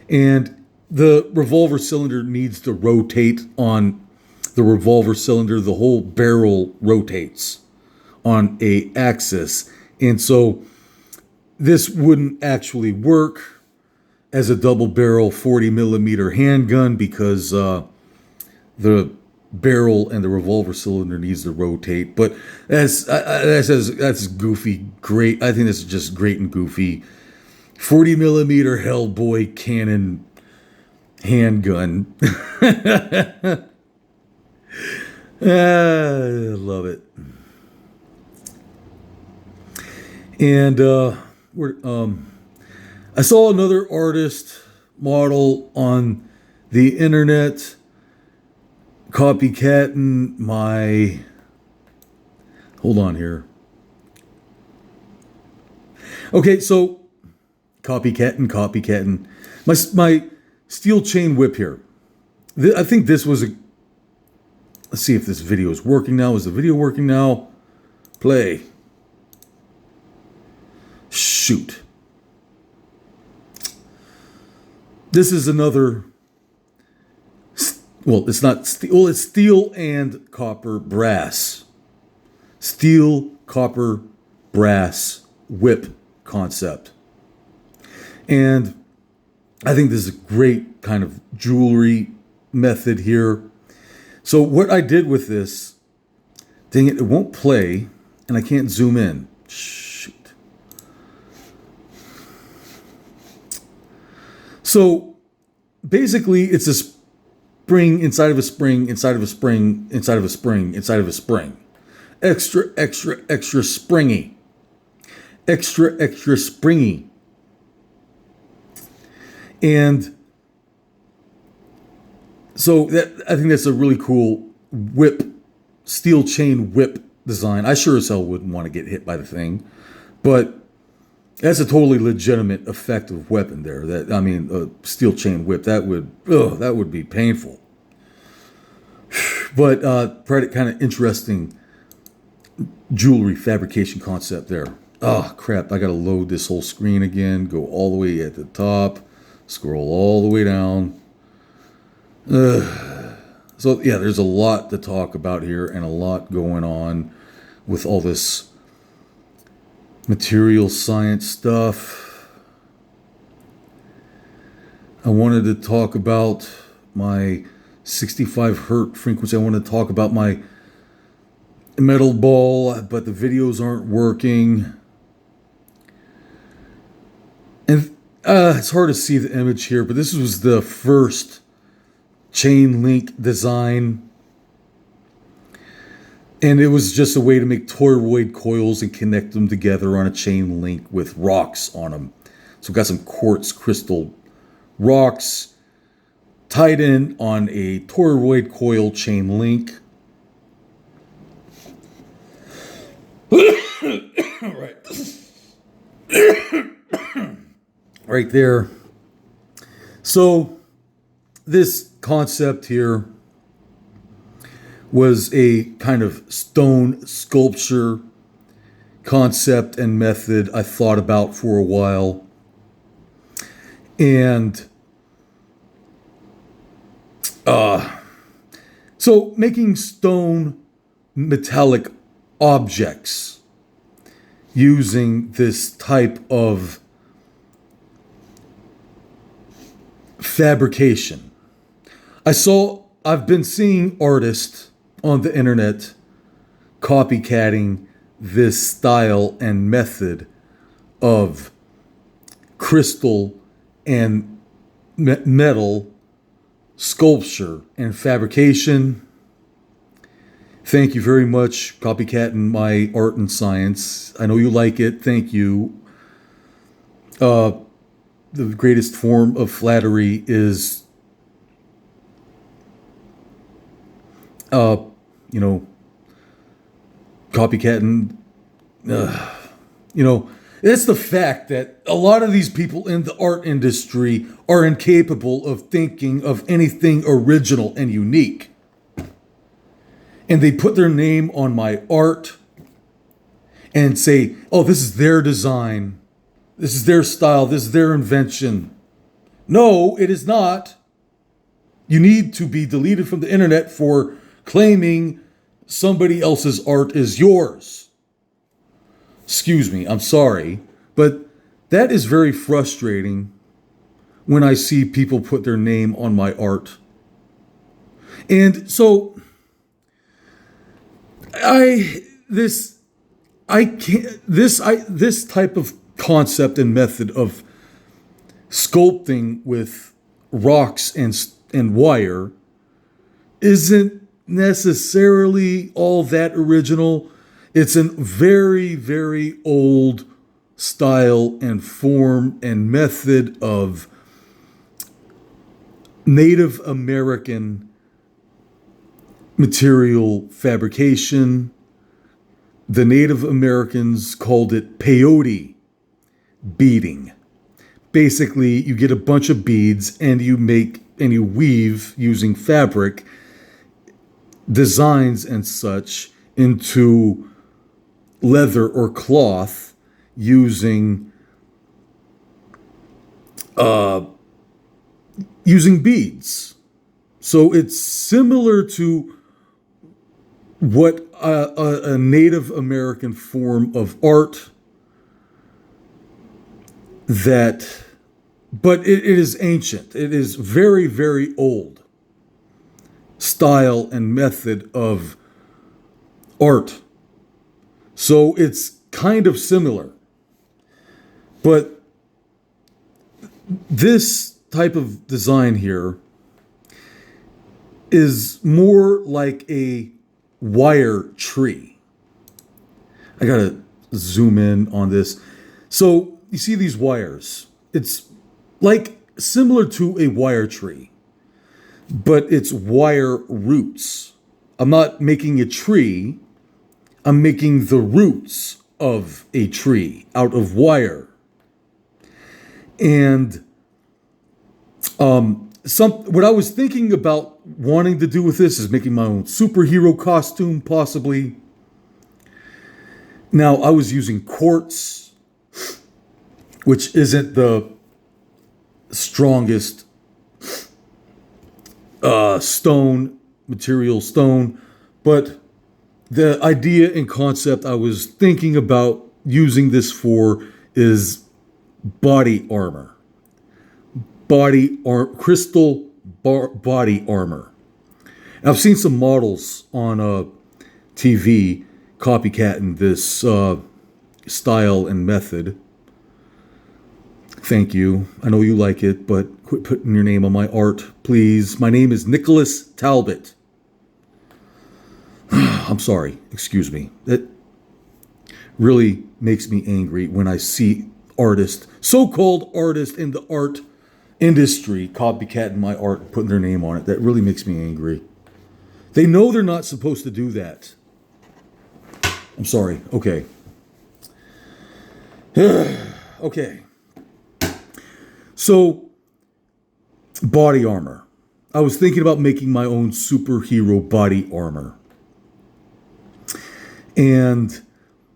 And the revolver cylinder needs to rotate on the revolver cylinder. The whole barrel rotates on a axis. And so this wouldn't actually work as a double barrel 40 millimeter handgun, because the barrel and the revolver cylinder needs to rotate. But that's goofy. Great. I think this is just great and goofy. 40 millimeter Hellboy cannon handgun. I love it. And I saw another artist model on the internet copycatting my. Hold on here. Okay, so copycatting. My steel chain whip here. I think this was a. Let's see if this video is working now. Is the video working now? Play. Shoot. This is another. Well, it's not steel. Well, it's steel and copper brass. Steel, copper, brass whip concept. And I think this is a great kind of jewelry method here. So what I did with this, dang it won't play, and I can't zoom in. Shoot. So basically it's a spring inside of a spring, inside of a spring, inside of a spring, inside of a spring. Extra springy. Extra springy. And so I think that's a really cool steel chain whip design. I sure as hell wouldn't want to get hit by the thing, but that's a totally legitimate, effective weapon there. A steel chain whip, that would be painful. But pretty kind of interesting jewelry fabrication concept there. Oh crap! I gotta load this whole screen again. Go all the way at the top, scroll all the way down. So yeah, there's a lot to talk about here and a lot going on with all this material science stuff. I wanted to talk about my 65 hertz frequency. I want to talk about my metal ball, but the videos aren't working. And it's hard to see the image here, but this was the first chain link design. And it was just a way to make toroid coils and connect them together on a chain link with rocks on them. So we've got some quartz crystal rocks tied in on a toroid coil chain link. Right. Right there. So this concept here was a kind of stone sculpture concept and method I thought about for a while. And so making stone metallic objects using this type of fabrication. I've been seeing artists on the internet copycatting this style and method of crystal and metal sculpture and fabrication. Thank you very much, copycatting my art and science. I know you like it. Thank you. The greatest form of flattery is, copycatting. It's the fact that a lot of these people in the art industry are incapable of thinking of anything original and unique. And they put their name on my art and say, oh, this is their design. This is their style. This is their invention. No, it is not. You need to be deleted from the internet for claiming somebody else's art is yours. Excuse me, I'm sorry, but that is very frustrating when I see people put their name on my art. And so this type of concept and method of sculpting with rocks and wire isn't necessarily all that original. It's a very, very old style and form and method of Native American material fabrication. The Native Americans called it peyote beading. Basically, you get a bunch of beads and you weave using fabric designs and such into leather or cloth using beads. So it's similar to what a Native American form of art but it is ancient. It is very, very old style and method of art. So it's kind of similar. But this type of design here is more like a wire tree. I gotta zoom in on this. So you see these wires. It's like similar to a wire tree, but it's wire roots. I'm not making a tree. I'm making the roots of a tree out of wire. And what I was thinking about wanting to do with this is making my own superhero costume, possibly. Now, I was using quartz, which isn't the strongest stone, but the idea and concept I was thinking about using this for is body armor. Crystal body armor. I've seen some models on TV copycatting this style and method. Thank you. I know you like it, but quit putting your name on my art, please. My name is Nicholas Talbot. I'm sorry. Excuse me. That really makes me angry when I see so-called artists in the art industry copycatting my art and putting their name on it. That really makes me angry. They know they're not supposed to do that. I'm sorry. Okay. Okay. So, body armor. I was thinking about making my own superhero body armor. And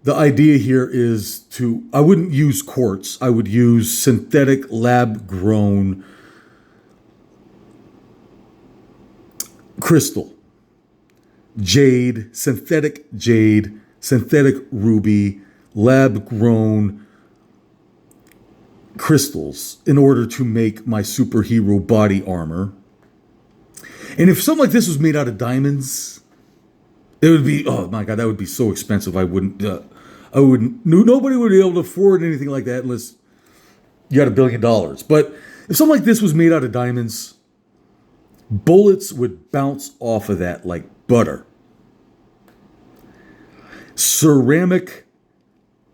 The idea here is I wouldn't use quartz. I would use synthetic lab grown crystal, jade, synthetic ruby, lab grown crystals in order to make my superhero body armor. And if something like this was made out of diamonds, it would be, oh my God, that would be so expensive. Nobody would be able to afford anything like that unless you had $1 billion. But if something like this was made out of diamonds, bullets would bounce off of that like butter. Ceramic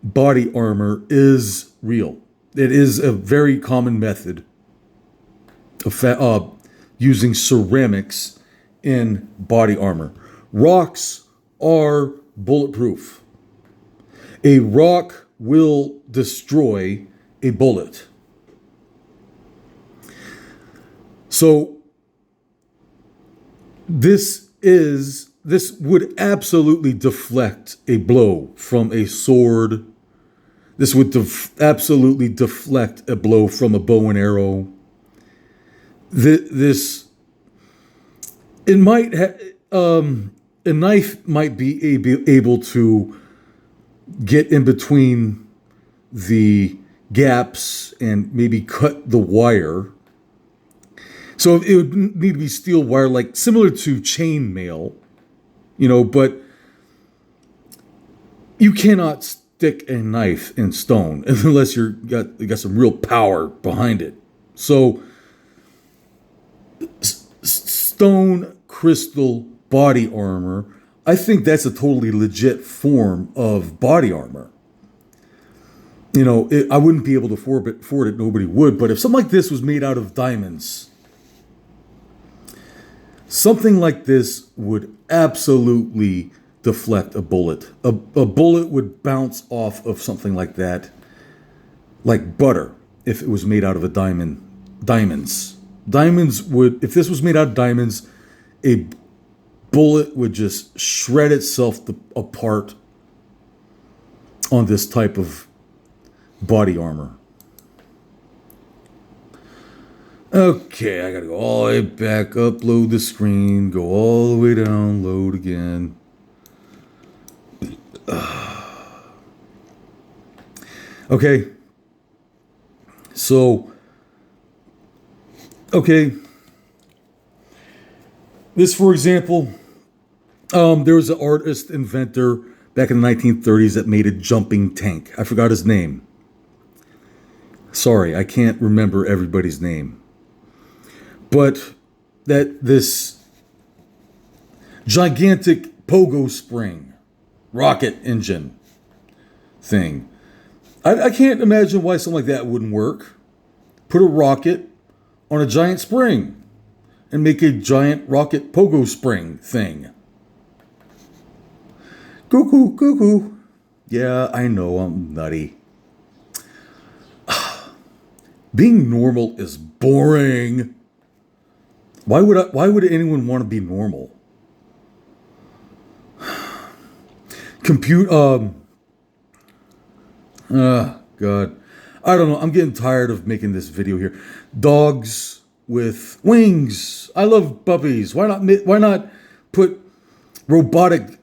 body armor is real. It is a very common method of using ceramics in body armor. Rocks are bulletproof. A rock will destroy a bullet. So this would absolutely deflect a blow from a sword. This would absolutely deflect a blow from a bow and arrow. A knife might be able to get in between the gaps and maybe cut the wire. So it would need to be steel wire, like similar to chain mail, but you cannot stick a knife in stone unless you got some real power behind it. So stone crystal body armor, I think that's a totally legit form of body armor. I wouldn't be able to afford it, nobody would, but if something like this was made out of diamonds, something like this would absolutely deflect a bullet. A bullet would bounce off of something like that, like butter, if it was made out of a diamond. If this was made out of diamonds, a bullet would just shred itself apart on this type of body armor. Okay, I gotta go all the way back, upload the screen, go all the way down, load again. Okay. This, for example, there was an artist, inventor back in the 1930s that made a jumping tank. I forgot his name. Sorry, I can't remember everybody's name. But this gigantic pogo spring rocket engine thing, I can't imagine why something like that wouldn't work. Put a rocket on a giant spring and make a giant rocket pogo spring thing. Cuckoo, cuckoo. Yeah, I know, I'm nutty. Being normal is boring. Why would anyone want to be normal? God. I don't know. I'm getting tired of making this video here. Dogs with wings. I love puppies. Why not put robotic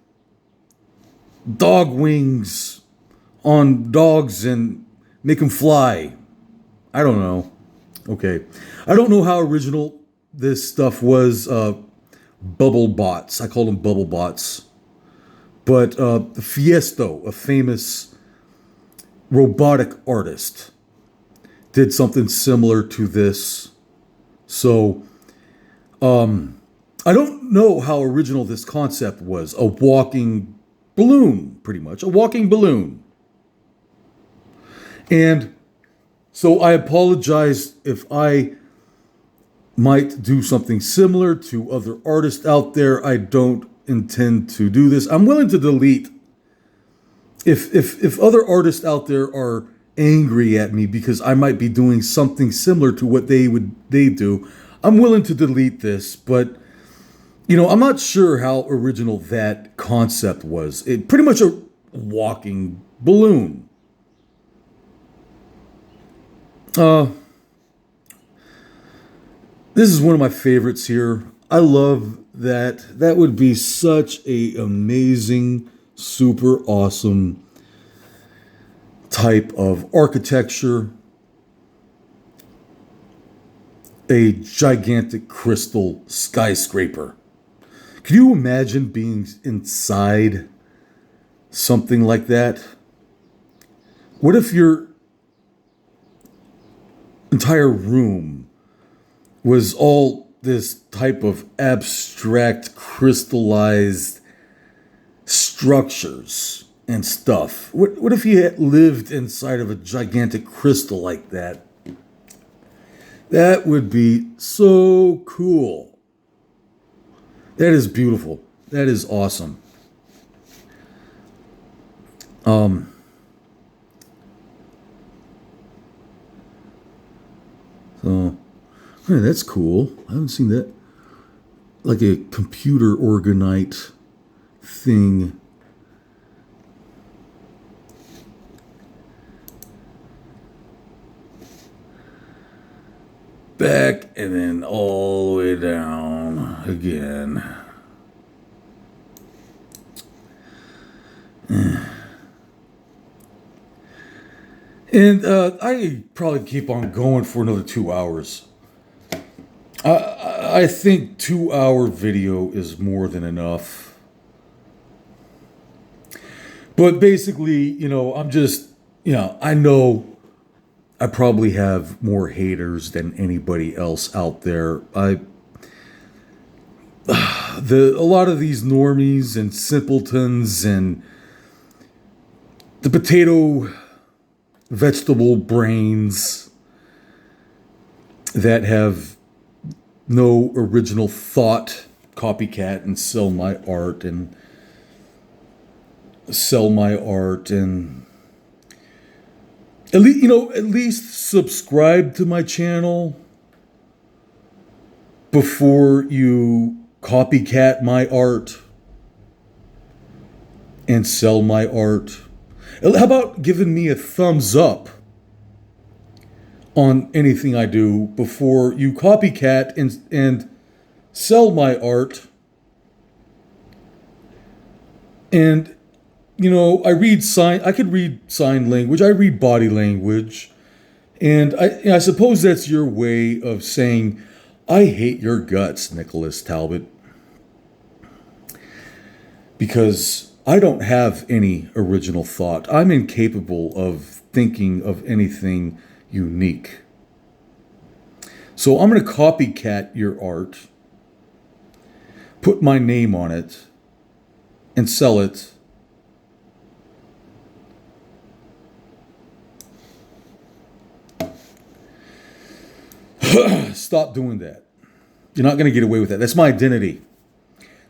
dog wings on dogs and make them fly? I don't know. Okay. I don't know how original this stuff was. Bubble bots. I call them bubble bots. But Fiesto, a famous robotic artist, did something similar to this. So, I don't know how original this concept was. A walking balloon, pretty much. A walking balloon. And so I apologize if I might do something similar to other artists out there. I don't intend to do this. I'm willing to delete. If other artists out there are angry at me because I might be doing something similar to what they do, I'm willing to delete this. But I'm not sure how original that concept was. It pretty much walking balloon. Uh, this is one of my favorites here. I love that. That would be such a amazing, super awesome type of architecture. A gigantic crystal skyscraper. Can you imagine being inside something like that? What if your entire room was all this type of abstract, crystallized structures and stuff? What if you had lived inside of a gigantic crystal like that? That would be so cool. That is beautiful. That is awesome. So, hey, that's cool. I haven't seen that. Like a computer orgonite thing. Back and then all the way down again. And I probably keep on going for another 2 hours. I think 2 hour video is more than enough. But basically, I'm just, I know I probably have more haters than anybody else out there. A lot of these normies and simpletons and the potato vegetable brains that have no original thought copycat and sell my art and at least subscribe to my channel before you copycat my art and sell my art. How about giving me a thumbs up on anything I do before you copycat and sell my art? And I could read sign language. I read body language. And I suppose that's your way of saying, I hate your guts, Nicholas Talbot. Because I don't have any original thought. I'm incapable of thinking of anything unique. So I'm going to copycat your art, put my name on it, and sell it. Stop doing that. You're not going to get away with that. That's my identity.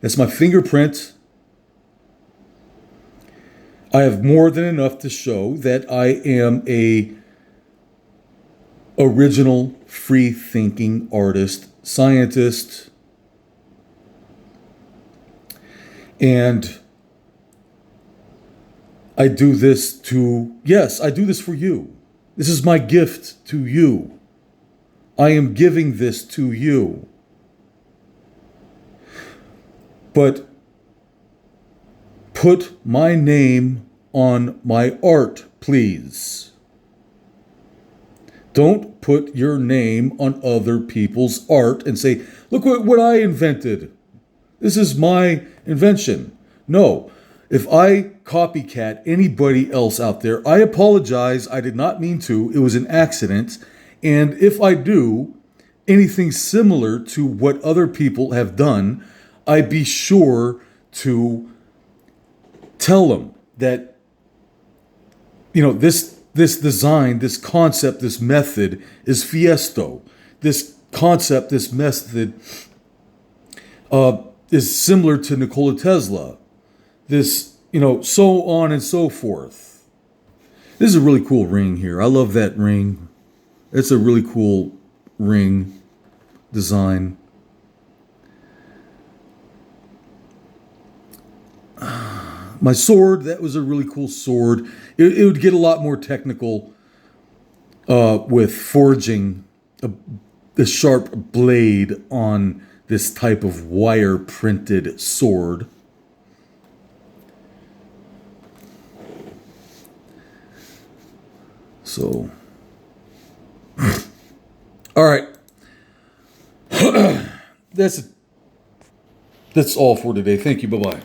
That's my fingerprint. I have more than enough to show that I am a original, free-thinking artist, scientist, and I do this I do this for you. This is my gift to you. I am giving this to you. But put my name on my art, please. Don't put your name on other people's art and say, look what I invented. This is my invention. No. If I copycat anybody else out there, I apologize. I did not mean to. It was an accident. And if I do anything similar to what other people have done, I'd be sure to tell them that, this design, this concept, this method is Fiesto. This concept, this method is similar to Nikola Tesla. This, so on and so forth. This is a really cool ring here. I love that ring. It's a really cool ring design. My sword, that was a really cool sword. It would get a lot more technical with forging the sharp blade on this type of wire printed sword. So, all right. That's all for today. Thank you. Bye bye.